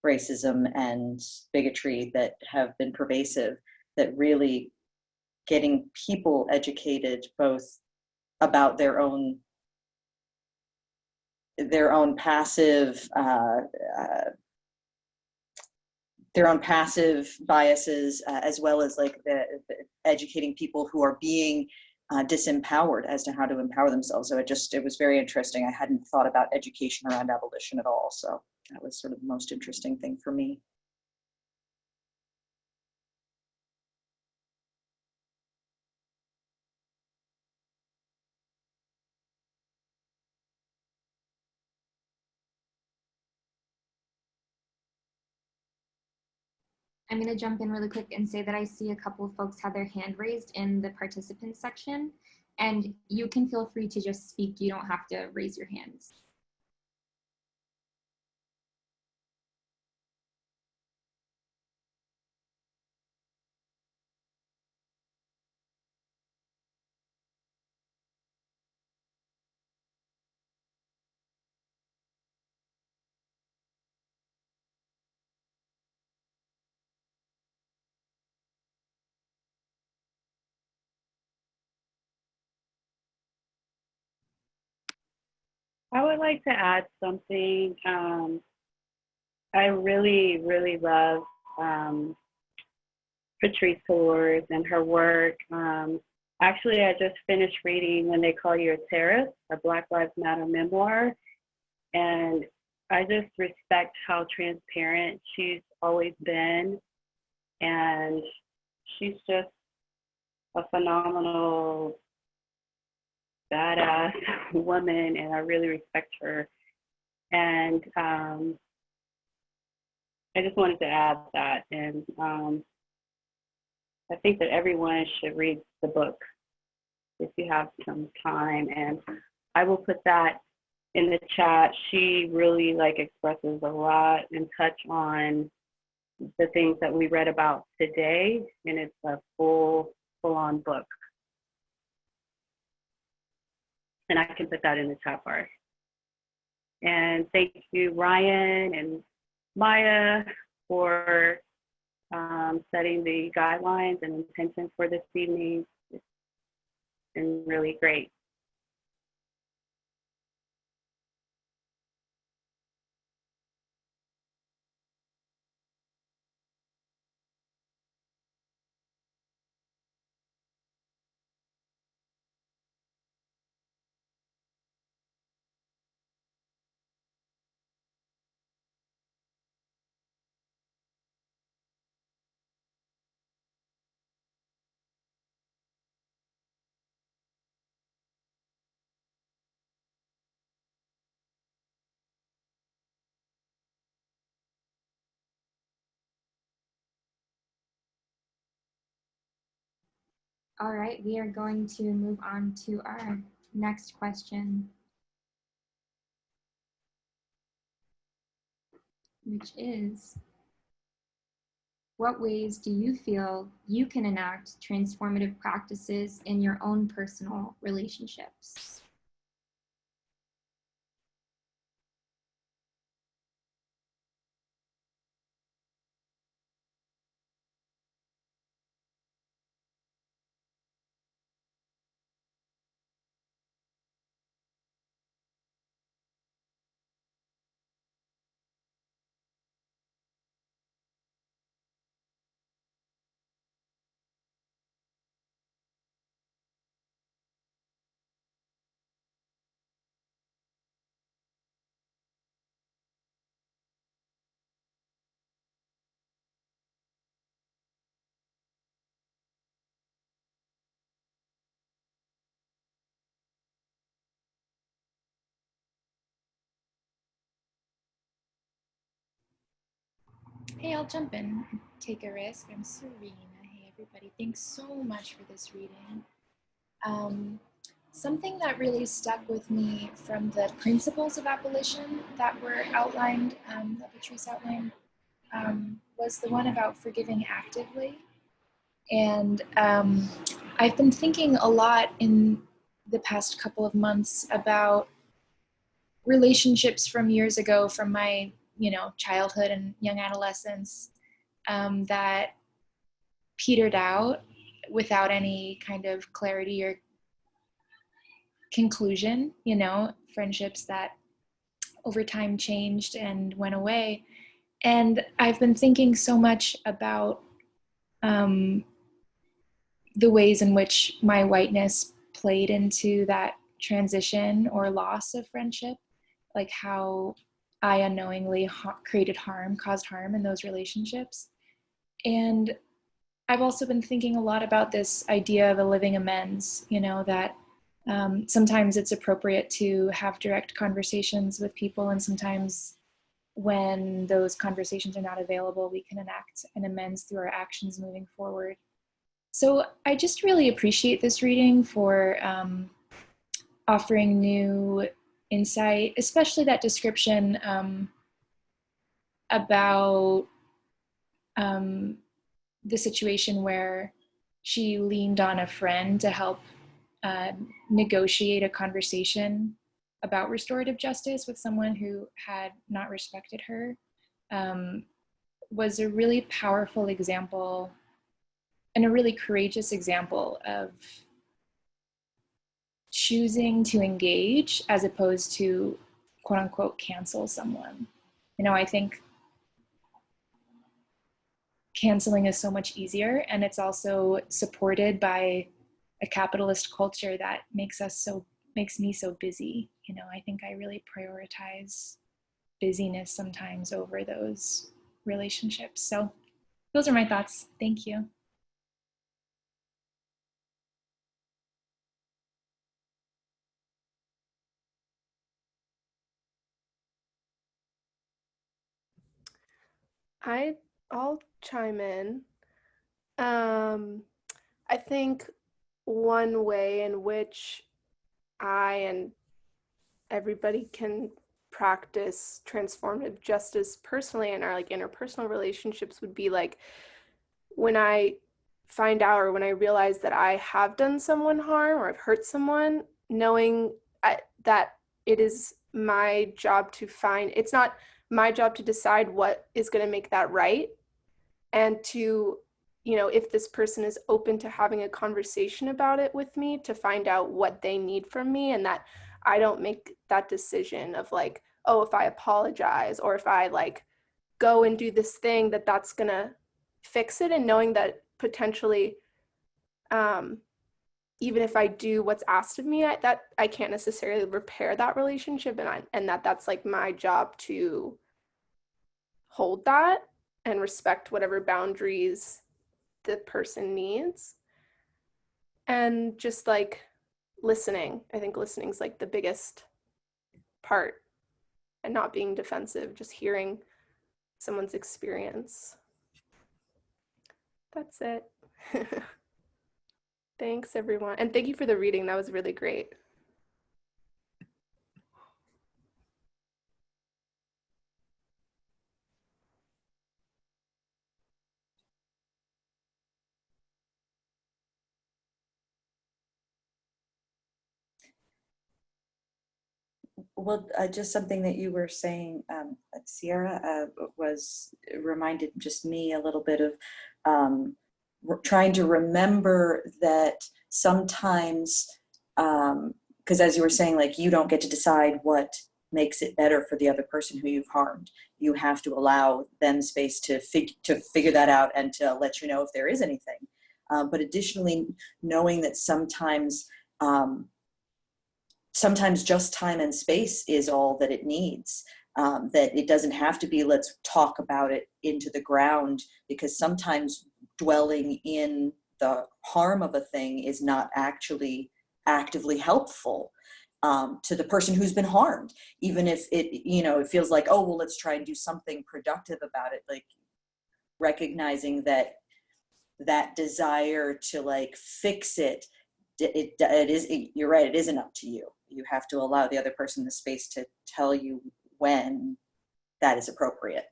racism and bigotry that have been pervasive, that really getting people educated both about their own passive biases, as well as like the educating people who are being disempowered as to how to empower themselves. So it was very interesting. I hadn't thought about education around abolition at all. So that was sort of the most interesting thing for me. I'm going to jump in really quick and say that I see a couple of folks had their hand raised in the participants section, and you can feel free to just speak. You don't have to raise your hands. I would like to add something. I really, really love Patrisse Cullors and her work. Actually, I just finished reading When They Call You a Terrorist, a Black Lives Matter memoir. And I just respect how transparent she's always been, and she's just a phenomenal, badass woman, and I really respect her. And I just wanted to add that, and I think that everyone should read the book if you have some time, and I will put that in the chat. She really like expresses a lot and touch on the things that we read about today, and it's a full-on book. And I can put that in the chat bar. And thank you, Ryan and Maya, for setting the guidelines and intentions for this evening. It's been really great. All right, we are going to move on to our next question, which is, what ways do you feel you can enact transformative practices in your own personal relationships? Hey, I'll jump in and take a risk. I'm Serena. Hey, everybody. Thanks so much for this reading. Something that really stuck with me from the principles of abolition that were outlined, that Patrice outlined, was the one about forgiving actively. And I've been thinking a lot in the past couple of months about relationships from years ago, from my childhood and young adolescence, that petered out without any kind of clarity or conclusion, friendships that over time changed and went away. And I've been thinking so much about the ways in which my whiteness played into that transition or loss of friendship, like how I unknowingly caused harm in those relationships. And I've also been thinking a lot about this idea of a living amends, that sometimes it's appropriate to have direct conversations with people, and sometimes when those conversations are not available, we can enact an amends through our actions moving forward. So I just really appreciate this reading for offering new insight, especially that description about the situation where she leaned on a friend to help negotiate a conversation about restorative justice with someone who had not respected her, was a really powerful example and a really courageous example of choosing to engage as opposed to quote unquote cancel someone. I think canceling is so much easier, and it's also supported by a capitalist culture that makes me so busy. I think I really prioritize busyness sometimes over those relationships. So those are my thoughts. Thank you. I'll chime in. I think one way in which I and everybody can practice transformative justice personally in our like interpersonal relationships would be like when I find out or when I realize that I have done someone harm or I've hurt someone, knowing that it is my job to find, it's not my job to decide what is going to make that right, and to, you know, if this person is open to having a conversation about it with me, to find out what they need from me, and that I don't make that decision of like, oh, if I apologize or if I like go and do this thing that that's gonna fix it, and knowing that potentially even if I do what's asked of me, that I can't necessarily repair that relationship, and that's like my job to hold that and respect whatever boundaries the person needs. And just like listening, I think listening is like the biggest part, and not being defensive, just hearing someone's experience. That's it. Thanks, everyone. And thank you for the reading. That was really great. Well, just something that you were saying, Sierra, was reminded just me a little bit of trying to remember that sometimes, because as you were saying, like you don't get to decide what makes it better for the other person who you've harmed. You have to allow them space to figure that out and to let you know if there is anything. But additionally, knowing that sometimes just time and space is all that it needs. That it doesn't have to be, let's talk about it into the ground, because sometimes dwelling in the harm of a thing is not actually actively helpful to the person who's been harmed. Even if it, you know, it feels like, oh, well, let's try and do something productive about it. Like recognizing that that desire to like fix it, you're right, it isn't up to you. You have to allow the other person the space to tell you when that is appropriate.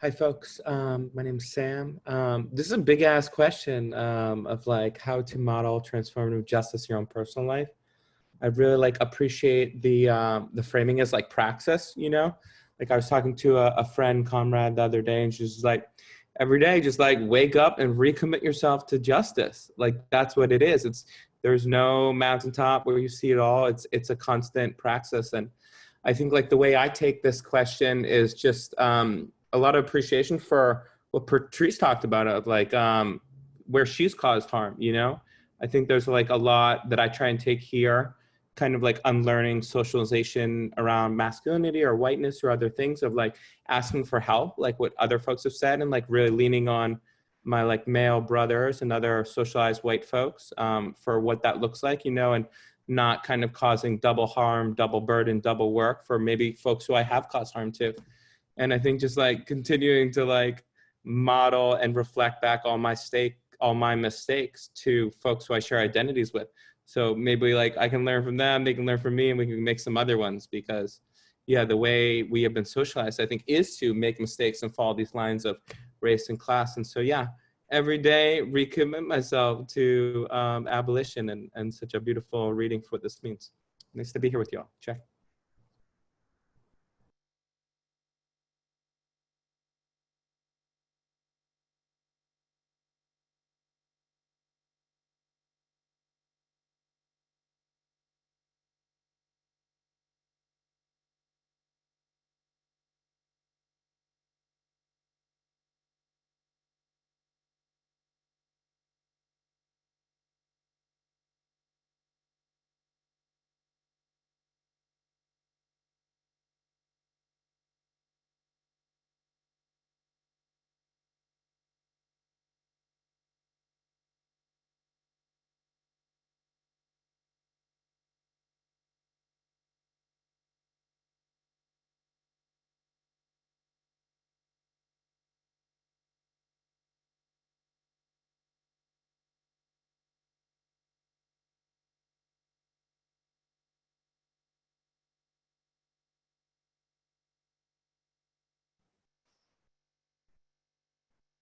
Hi, folks. My name's Sam. This is a big ass question of like how to model transformative justice in your own personal life. I really like appreciate the framing as like praxis, you know? Like I was talking to a friend, comrade, the other day, and she's just like, every day, just like wake up and recommit yourself to justice. Like that's what it is. There's no mountaintop where you see it all. It's a constant praxis. And I think like the way I take this question is just a lot of appreciation for what Patrice talked about of like where she's caused harm, you know? I think there's like a lot that I try and take here, kind of like unlearning socialization around masculinity or whiteness or other things, of like asking for help, like what other folks have said, and like really leaning on my like male brothers and other socialized white folks for what that looks like, you know, and not kind of causing double harm, double burden, double work for maybe folks who I have caused harm to. And I think just like continuing to like model and reflect back all my mistakes to folks who I share identities with. So maybe like I can learn from them, they can learn from me, and we can make some other ones, because yeah, the way we have been socialized, I think, is to make mistakes and follow these lines of race and class. And so, yeah, every day recommit myself to abolition, and such a beautiful reading for what this means. Nice to be here with y'all. Check.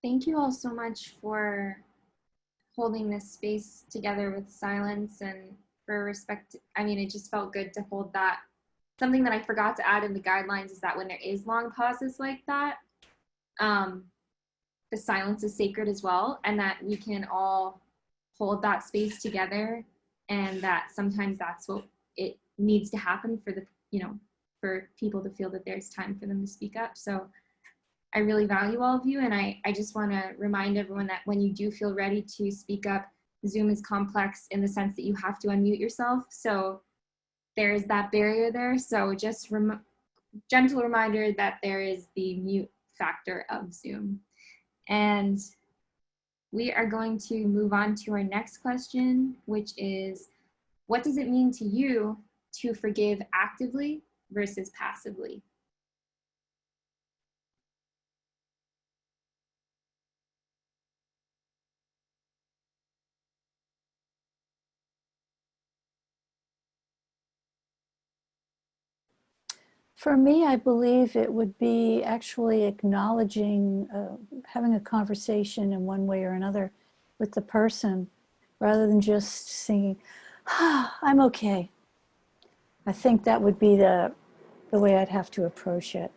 Thank you all so much for holding this space together with silence and for respect. I mean, it just felt good to hold that. Something that I forgot to add in the guidelines is that when there is long pauses like that, the silence is sacred as well, and that we can all hold that space together, and that sometimes that's what it needs to happen for the, for people to feel that there's time for them to speak up. So I really value all of you, and I just want to remind everyone that when you do feel ready to speak up, Zoom is complex in the sense that you have to unmute yourself. So there is that barrier there. So just gentle reminder that there is the mute factor of Zoom. And we are going to move on to our next question, which is, what does it mean to you to forgive actively versus passively? For me, I believe it would be actually acknowledging, having a conversation in one way or another with the person, rather than just saying, I'm okay. I think that would be the way I'd have to approach it.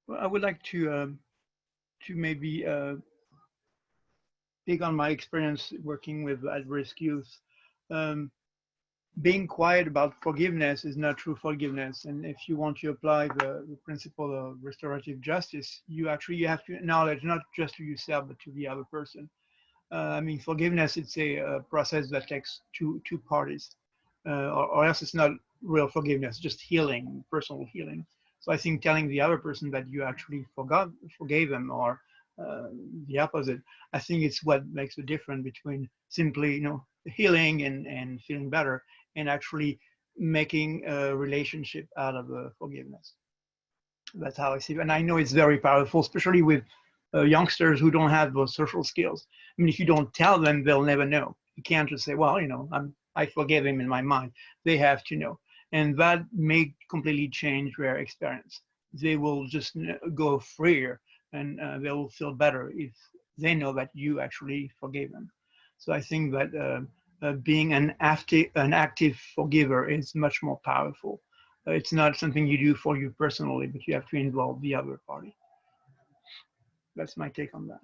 Well, I would like to maybe pick on my experience working with at-risk youth. Being quiet about forgiveness is not true forgiveness. And if you want to apply the principle of restorative justice, you have to acknowledge not just to yourself, but to the other person. I mean, forgiveness, it's a process that takes two parties, or else it's not real forgiveness, just healing, personal healing. So I think telling the other person that you actually forgave them, or the opposite, I think it's what makes the difference between simply, healing and feeling better, and actually making a relationship out of forgiveness. That's how I see it. And I know it's very powerful, especially with youngsters who don't have those social skills. I mean, if you don't tell them, they'll never know. You can't just say, well, I forgive him in my mind. They have to know. And that may completely change their experience. They will just go freer, and they will feel better if they know that you actually forgave them. So I think that being an active forgiver is much more powerful. It's not something you do for you personally, but you have to involve the other party. That's my take on that.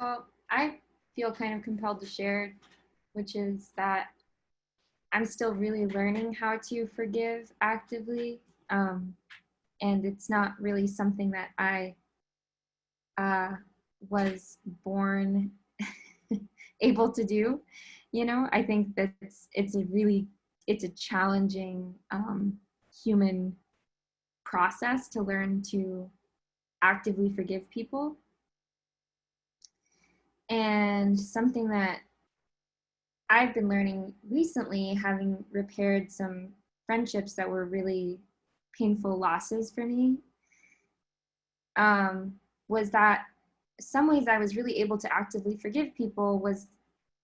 Well, I feel kind of compelled to share, which is that I'm still really learning how to forgive actively. And it's not really something that I was born able to do. You know, I think that it's a challenging human process to learn to actively forgive people. And something that I've been learning recently, having repaired some friendships that were really painful losses for me, was that some ways I was really able to actively forgive people was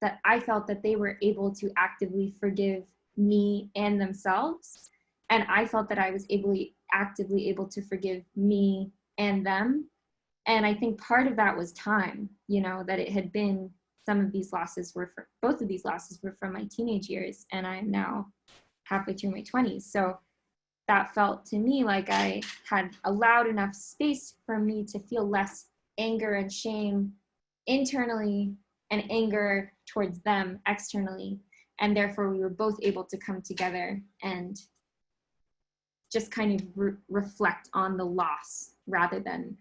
that I felt that they were able to actively forgive me and themselves. And I felt that I was actively able to forgive me and them. And I think part of that was time, you know, that it had been, some of these losses were for, both of these losses were from my teenage years, and I'm now halfway through my 20s. So that felt to me like I had allowed enough space for me to feel less anger and shame internally and anger towards them externally. And therefore we were both able to come together and just kind of reflect on the loss rather than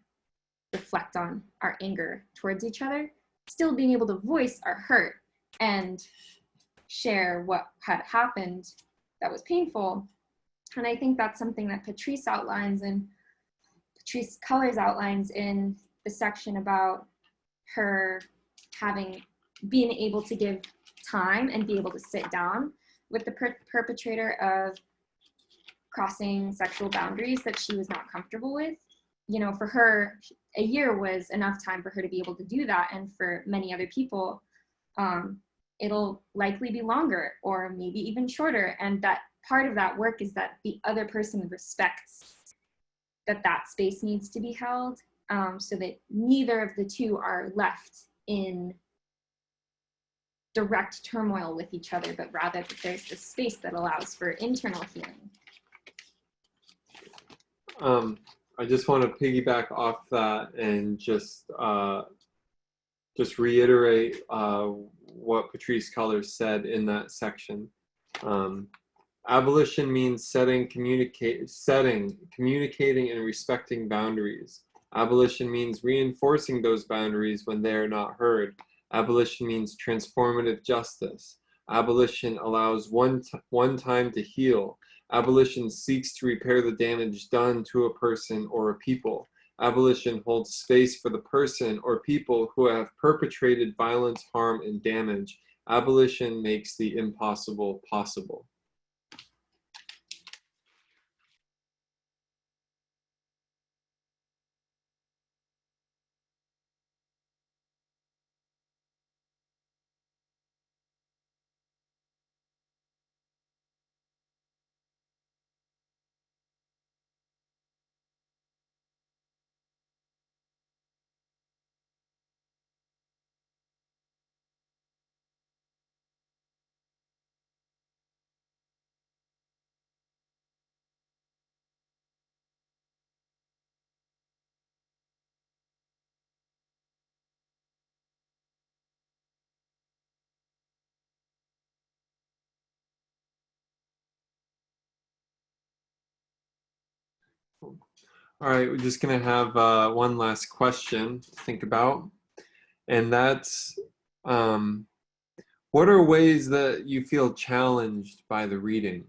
reflect on our anger towards each other, still being able to voice our hurt and share what had happened that was painful. And I think that's something that Patrice Cullors outlines in the section about her being able to give time and be able to sit down with the perpetrator of crossing sexual boundaries that she was not comfortable with. You know, for her, a year was enough time for her to be able to do that. And for many other people, it'll likely be longer or maybe even shorter. And that part of that work is that the other person respects that space needs to be held, so that neither of the two are left in direct turmoil with each other, but rather that there's this space that allows for internal healing. I just want to piggyback off that and just reiterate what Patrice Cullors said in that section. Abolition means communicating, and respecting boundaries. Abolition means reinforcing those boundaries when they are not heard. Abolition means transformative justice. Abolition allows one time to heal. Abolition seeks to repair the damage done to a person or a people. Abolition holds space for the person or people who have perpetrated violence, harm, and damage. Abolition makes the impossible possible. All right, we're just going to have one last question to think about, and that's what are ways that you feel challenged by the reading?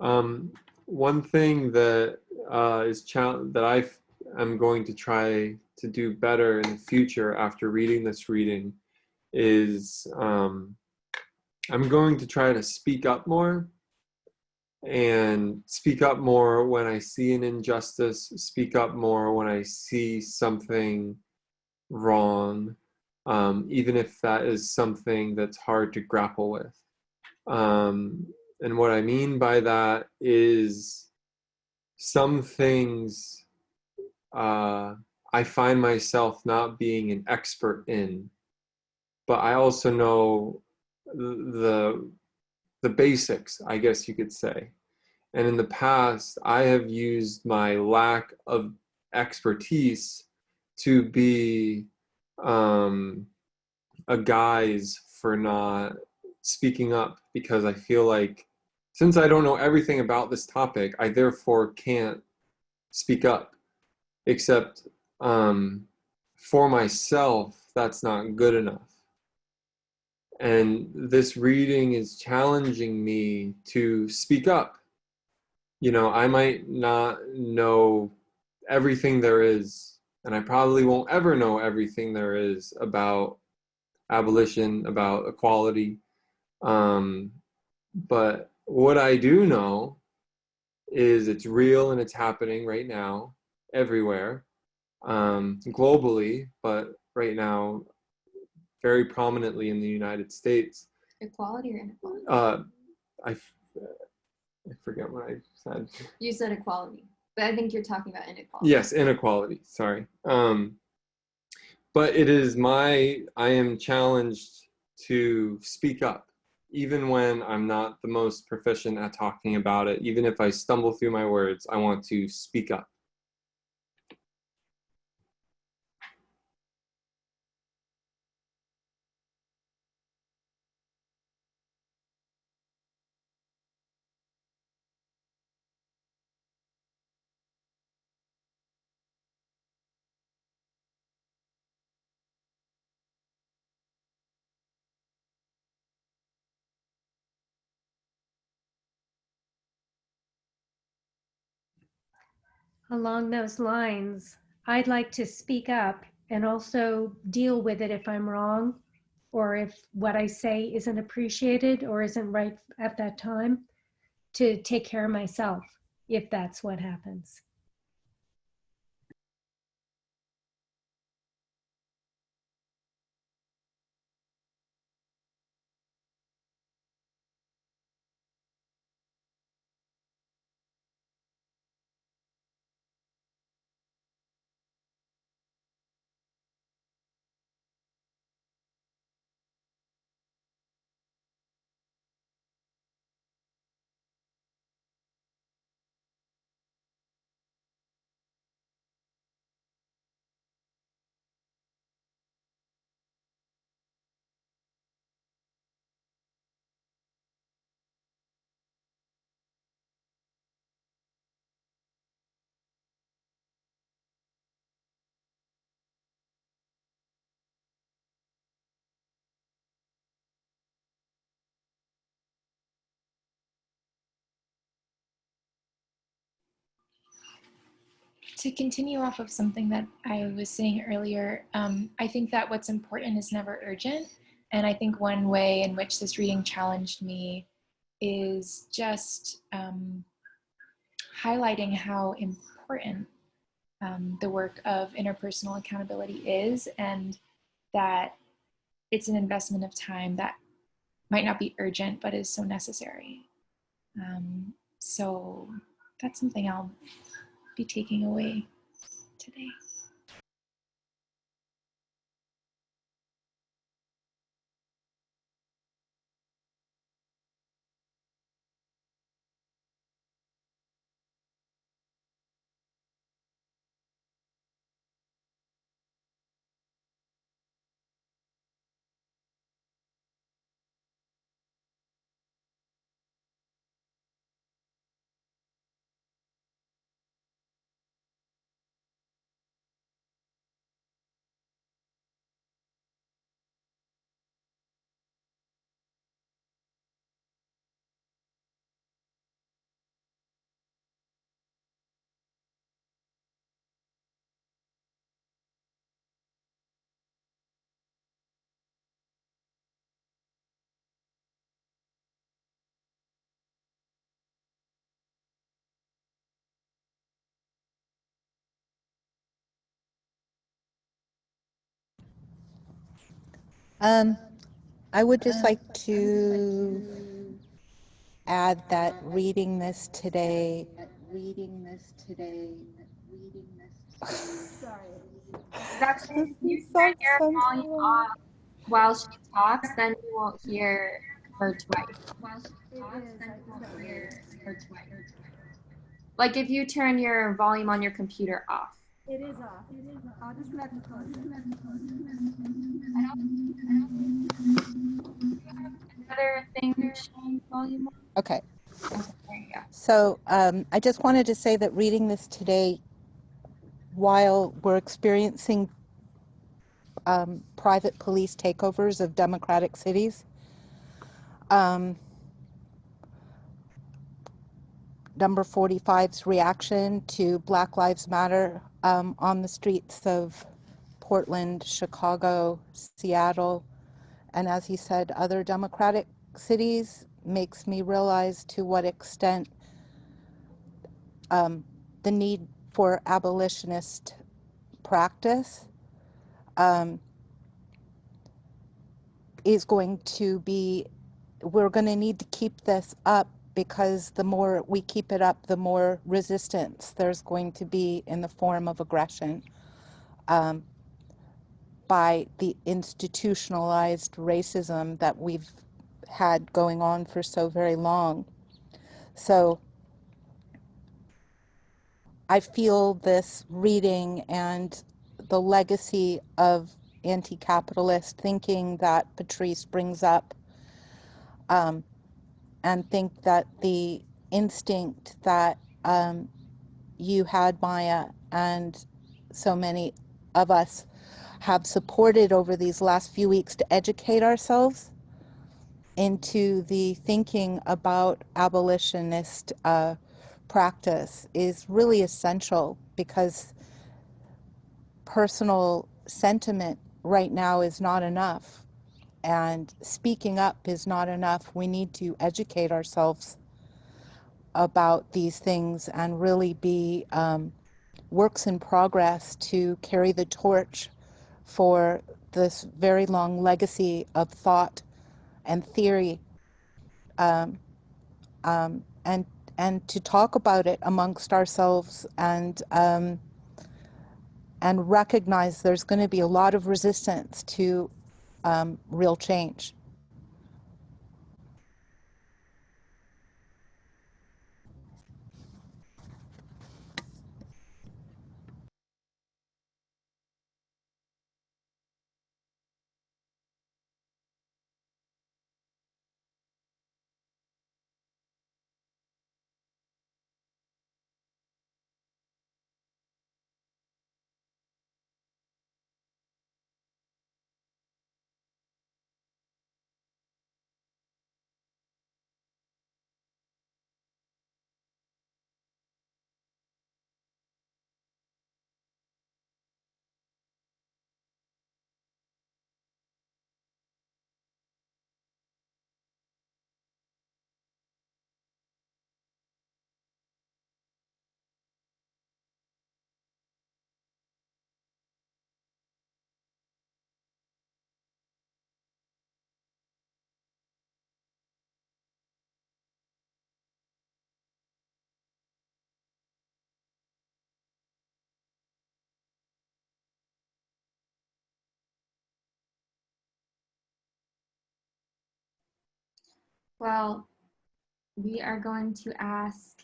One thing that that I'm going to try to do better in the future after reading this reading is I'm going to try to speak up more, and speak up more when I see an injustice, speak up more when I see something wrong, even if that is something that's hard to grapple with. And what I mean by that is some things I find myself not being an expert in, but I also know the basics, I guess you could say. And in the past, I have used my lack of expertise to be a guise for not speaking up, because I feel like since I don't know everything about this topic, I therefore can't speak up. Except for myself, that's not good enough. And this reading is challenging me to speak up. You know, I might not know everything there is, and I probably won't ever know everything there is about abolition, about equality. But what I do know is it's real and it's happening right now, everywhere, globally, but right now, very prominently in the United States. Equality or inequality? I forget what I said. You said equality, but I think you're talking about inequality. Yes, inequality, sorry. But I am challenged to speak up, even when I'm not the most proficient at talking about it. Even if I stumble through my words, I want to speak up. Along those lines, I'd like to speak up and also deal with it if I'm wrong, or if what I say isn't appreciated or isn't right at that time, to take care of myself if that's what happens. To continue off of something that I was saying earlier, I think that what's important is never urgent. And I think one way in which this reading challenged me is just highlighting how important the work of interpersonal accountability is, and that it's an investment of time that might not be urgent, but is so necessary. So that's something I'll be taking away today. I would just like to add that reading this today. Sorry. Roxanne, if you turn your volume off while she talks, then you won't hear her twice. Like if you turn your volume on your computer off. It is off. I'll just have to close it. Another thing showing volume on? Okay. Okay, there you go. So I just wanted to say that reading this today, while we're experiencing private police takeovers of democratic cities, Number 45's reaction to Black Lives Matter on the streets of Portland, Chicago, Seattle, and as he said, other democratic cities makes me realize to what extent the need for abolitionist practice is going to be, we're going to need to keep this up, because the more we keep it up, the more resistance there's going to be in the form of aggression by the institutionalized racism that we've had going on for so very long. So I feel this reading and the legacy of anti-capitalist thinking that Patrice brings up, and think that the instinct that you had, Maya, and so many of us have supported over these last few weeks to educate ourselves into the thinking about abolitionist practice is really essential, because personal sentiment right now is not enough, and speaking up is not enough. We need to educate ourselves about these things and really be works in progress to carry the torch for this very long legacy of thought and theory, and to talk about it amongst ourselves, and recognize there's going to be a lot of resistance to real change. Well, we are going to ask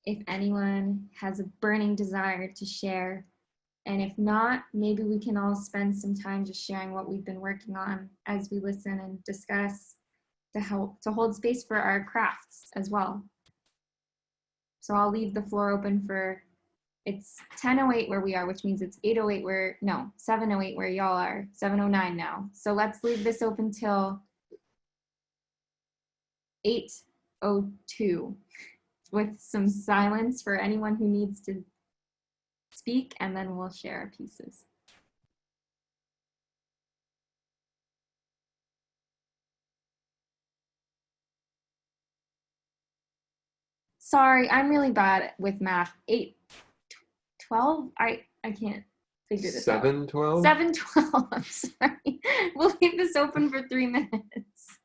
if anyone has a burning desire to share. And if not, maybe we can all spend some time just sharing what we've been working on as we listen and discuss, to hold space for our crafts as well. So I'll leave the floor open for, it's 10:08 where we are, which means it's 8:08 where, no, 7:08 where y'all are, 7:09 now. So let's leave this open till 8:02 with some silence for anyone who needs to speak, and then we'll share our pieces. Sorry, I'm really bad with math. 8, 12? I can't. figure this out. 7:12? 7:12. I'm sorry. We'll leave this open for 3 minutes.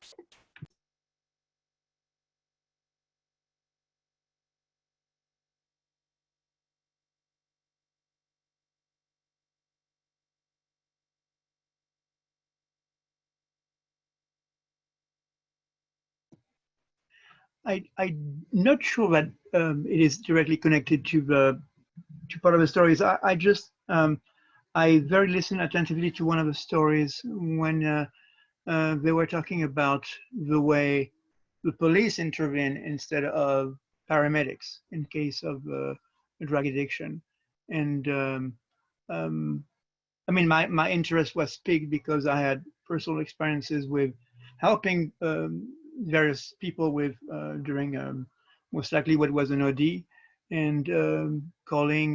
I'm not sure that it is directly connected to the part of the stories. I just I very listened attentively to one of the stories when they were talking about the way the police intervene instead of paramedics in case of drug addiction. And I mean, my interest was piqued because I had personal experiences with helping various people with during most likely what was an OD, and calling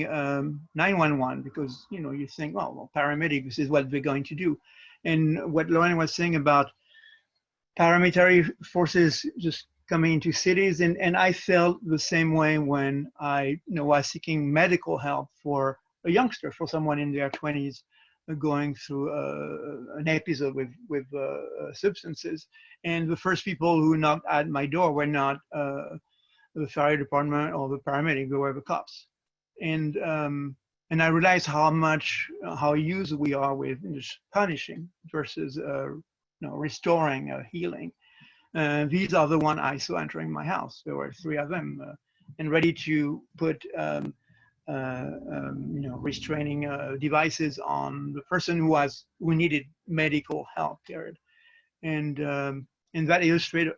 911 because you think, oh well, paramedic, this is what they're going to do. And what Lauren was saying about paramilitary forces just coming into cities, and I felt the same way when I was seeking medical help for a youngster, for someone in their 20s going through an episode with substances. And the first people who knocked at my door were not the fire department or the paramedic, they were the cops. And I realized how used we are with just punishing versus restoring, healing. These are the one I saw entering my house. There were 3 of them, and ready to put restraining devices on the person who needed medical help. Period. And that illustrated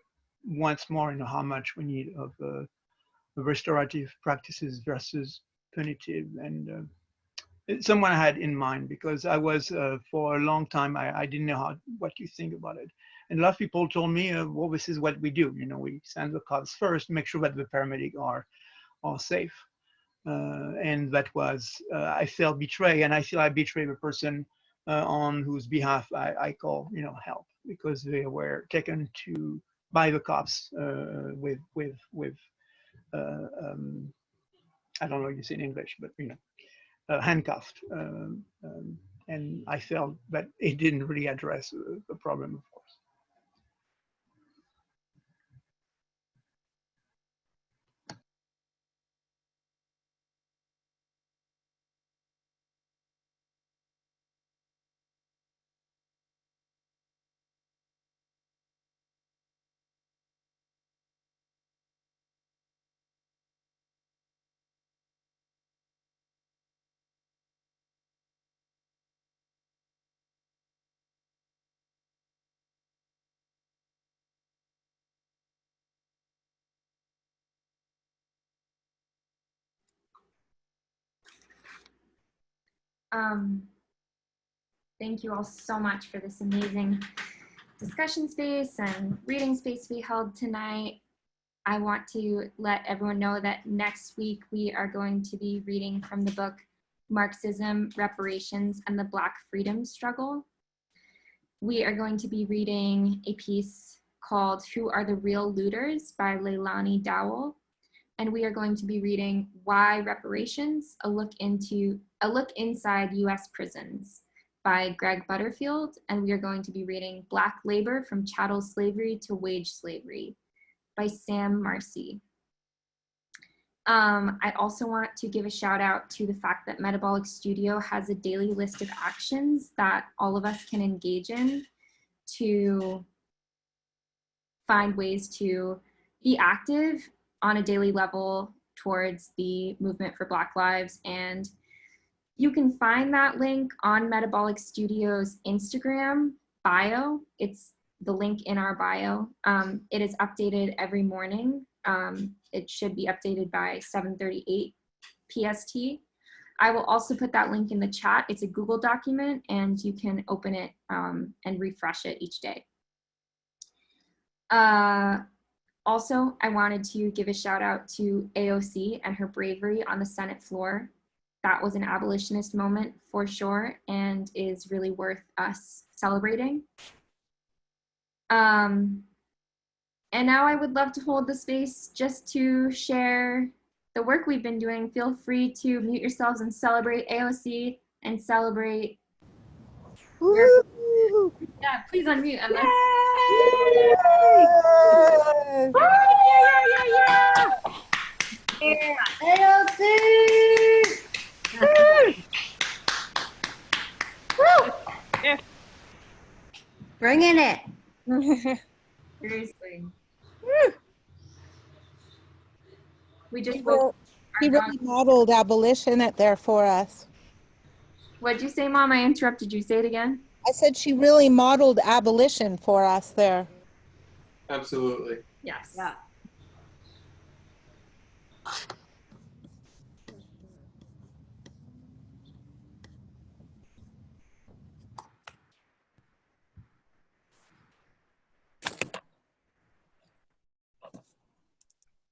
once more, how much we need of restorative practices versus punitive. And someone I had in mind, because I was for a long time I didn't know what to think about it. And a lot of people told me, well, this is what we do. We send the cops first, make sure that the paramedics are safe. And that was, I felt betrayed, and I feel I betrayed the person on whose behalf I call, help, because they were taken by the cops with I don't know what you say in English, but handcuffed. And I felt that it didn't really address the problem, of course. Thank you all so much for this amazing discussion space and reading space we held tonight. I want to let everyone know that next week we are going to be reading from the book Marxism, Reparations, and the Black Freedom Struggle. We are going to be reading a piece called Who Are the Real Looters by Leilani Dowell. And we are going to be reading Why Reparations, a look inside US prisons by Greg Butterfield. And we are going to be reading Black Labor from Chattel Slavery to Wage Slavery by Sam Marcy. I also want to give a shout out to the fact that Metabolic Studio has a daily list of actions that all of us can engage in to find ways to be active on a daily level towards the movement for Black lives. And you can find that link on Metabolic Studio's Instagram bio. It's the link in our bio. It is updated every morning. It should be updated by 7:38 PST. I will also put that link in the chat. It's a Google document and you can open it and refresh it each day. Also, I wanted to give a shout out to AOC and her bravery on the Senate floor. That was an abolitionist moment for sure and is really worth us celebrating. And now I would love to hold the space just to share the work we've been doing. Feel free to mute yourselves and celebrate AOC and celebrate. Yeah, please unmute and let's. AOC! Yeah. Bringing it. Seriously. We just He woke really modeled abolition there for us. What'd you say, Mom? I interrupted you. Say it again. I said she really modeled abolition for us there. Absolutely. Yes. Yeah.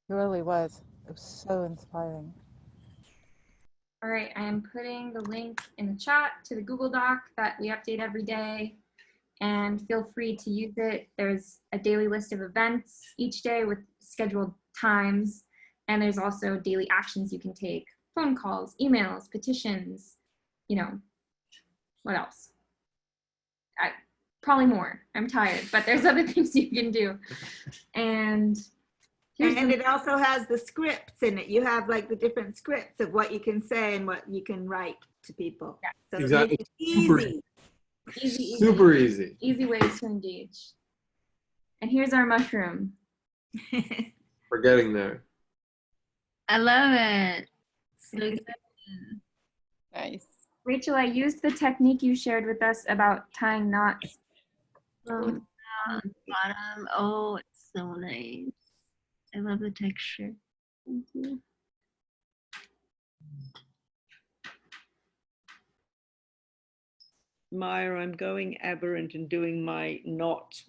It really was. It was so inspiring. All right, I am putting the link in the chat to the Google Doc that we update every day, and feel free to use it. There's a daily list of events each day with scheduled times, and there's also daily actions you can take: phone calls, emails, petitions, you know, what else? Probably more. I'm tired, but there's other things you can do. And it also has the scripts in it. You have like the different scripts of what you can say and what you can write to people. Yeah. So Exactly. it makes it easy. Super easy. Easy ways to engage. And here's our mushroom. We're getting there. I love it. So good. Nice. Rachel, I used the technique you shared with us about tying knots. Bottom. Oh, it's so nice. I love the texture. Thank you. Maya, I'm going aberrant and doing my knots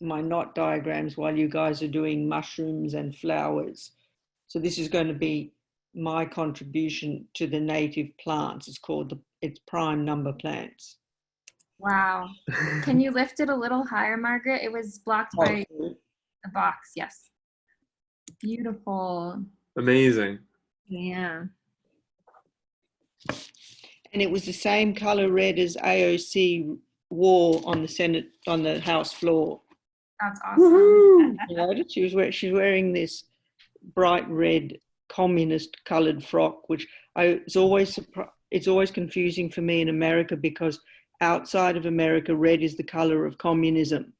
my knot diagrams while you guys are doing mushrooms and flowers. So this is going to be my contribution to the native plants. It's prime number plants. Wow. Can you lift it a little higher, Margaret? It was blocked by the box. Yes. Beautiful. Amazing. Yeah. And it was the same color red as AOC wore on the House floor. That's awesome. You noticed she's wearing this bright red communist colored frock, which it's always confusing for me in America, because outside of America, red is the color of communism.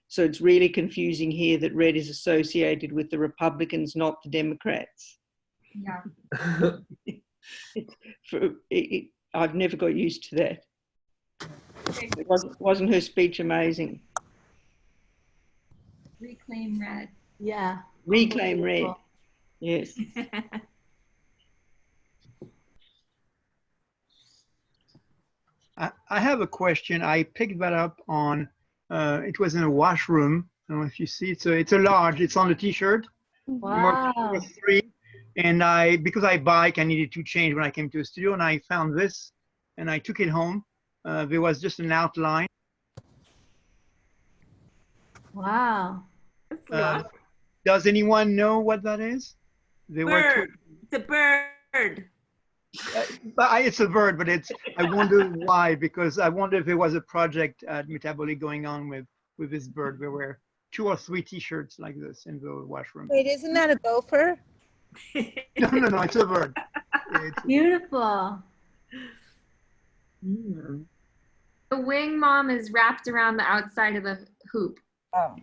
So it's really confusing here that red is associated with the Republicans, not the Democrats. Yeah. I've never got used to that. Wasn't her speech amazing? Reclaim red. Yeah. Reclaim red. Yes. I have a question. I picked that up on, it was in a washroom. I don't know if you see it. So it's a large, it's on the t-shirt. Wow. Number 3. And because I bike, I needed to change when I came to the studio, and I found this and I took it home. There was just an outline. Wow. Does anyone know what that is? Bird. It's a bird. It's a bird, but I wonder why, because I wonder if there was a project at Metabolic going on with this bird. There were 2 or 3 t-shirts like this in the washroom. Wait, isn't that a gopher? No, it's a bird. Beautiful. The wing, Mom, is wrapped around the outside of the hoop. Oh.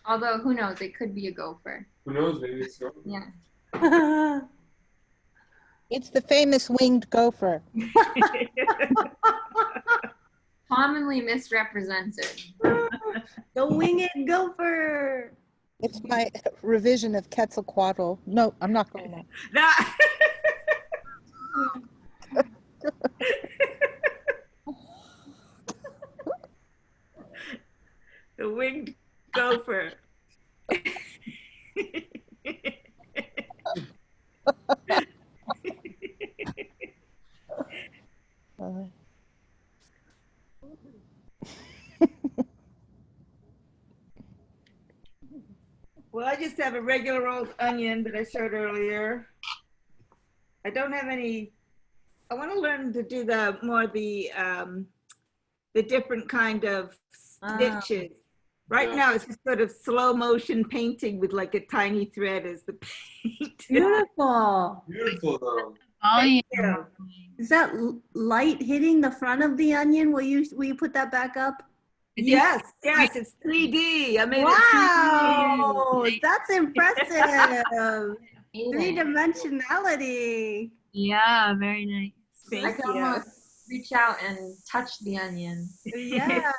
Although, who knows? It could be a gopher. Who knows? Maybe it's so. Yeah. It's the famous winged gopher. Commonly misrepresented. The winged gopher. It's my revision of Quetzalcoatl. No, I'm not going there. The winged gopher. Well, I just have a regular old onion that I showed earlier. I don't have any. I want to learn to do the different kind of stitches. Right now, it's just sort of slow motion painting with like a tiny thread as the paint. Beautiful. Beautiful though. Volume. Yeah. Is that light hitting the front of the onion? Will you put that back up? Yes, it's 3D. I made Wow, it 3D. that's impressive. Three-dimensionality. Yeah, very nice. Thank I can you. almost reach out and touch the onion. Yeah.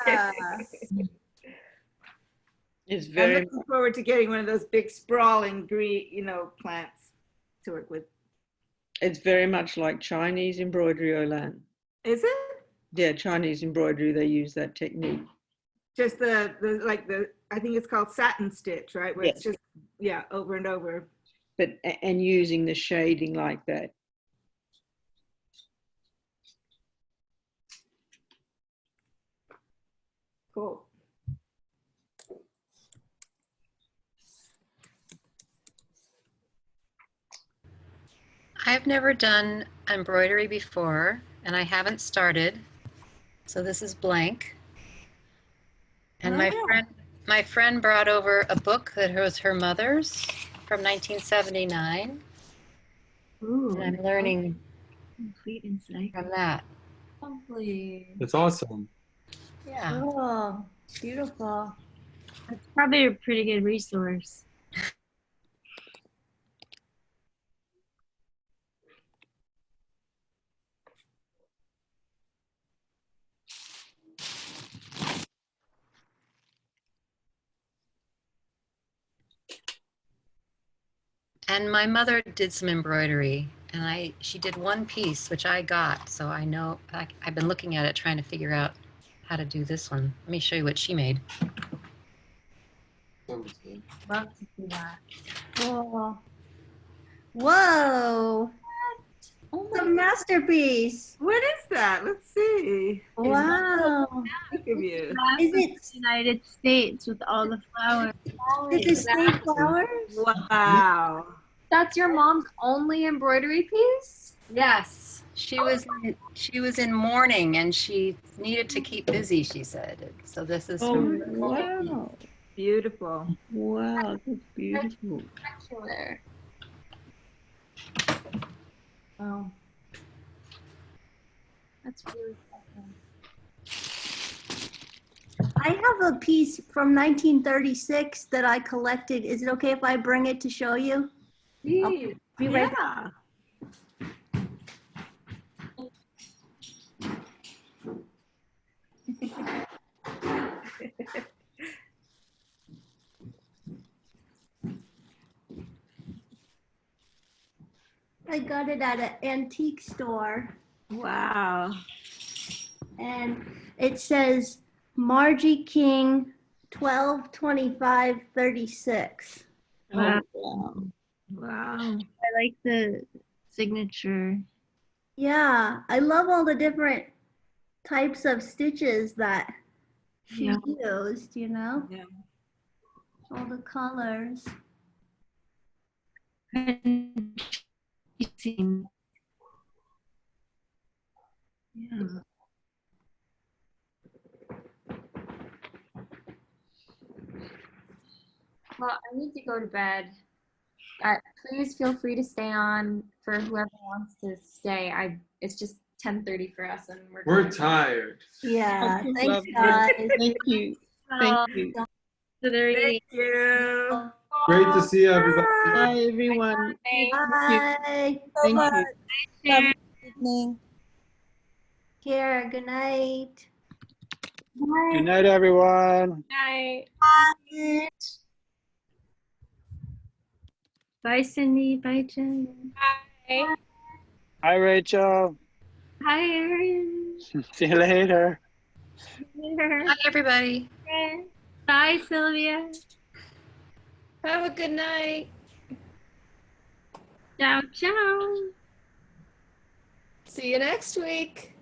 It's I'm very, looking forward to getting one of those big sprawling green, plants to work with. it's very much like Chinese embroidery, Olan. Is it? Yeah, Chinese embroidery, they use that technique. Just I think it's called satin stitch, right? Where it's Yes. just, over and over. But, and using the shading like that. Cool. I've never done embroidery before, and I haven't started. So this is blank. And my friend brought over a book that was her mother's from 1979. Ooh. And I'm learning Complete insight. from that. Lovely. That's awesome. Yeah. Oh, beautiful. That's probably a pretty good resource. And my mother did some embroidery, and she did one piece, which I got. So I know, I've been looking at it, trying to figure out how to do this one. Let me show you what she made. Love to see that. Whoa. Whoa. Oh It's a masterpiece. What is that? Let's see. Wow. Look at you. Is it United States with all the flowers? Is it state flowers? Wow. That's your mom's only embroidery piece? Yes, she was in mourning, and she needed to keep busy, she said. So this is Oh, her. wow. Beautiful. Wow, that's beautiful. Spectacular. Oh. That's really cool. I have a piece from 1936 that I collected. Is it okay if I bring it to show you? I'll be right back. I got it at an antique store. Wow. And it says Margie King 12/25/36. Wow. Wow. Wow. I like the signature. Yeah, I love all the different types of stitches that she used, Yeah. all the colors. Yeah. Well, I need to go to bed. Please feel free to stay on for whoever wants to stay. It's just 10:30 for us, and We're tired. Yeah, thanks Lovely. guys. Thank you. Thank you. Thank you. Great to see everybody. Bye, everyone. Bye. Thank you. Good evening. Kara, good night. Good night, everyone. Night. Bye. Bye, Cindy. Bye, Jen. Bye. Hi, Rachel. Hi, Erin. See you later. Hi, everybody. Bye, Sylvia. Have a good night. Ciao, ciao. See you next week.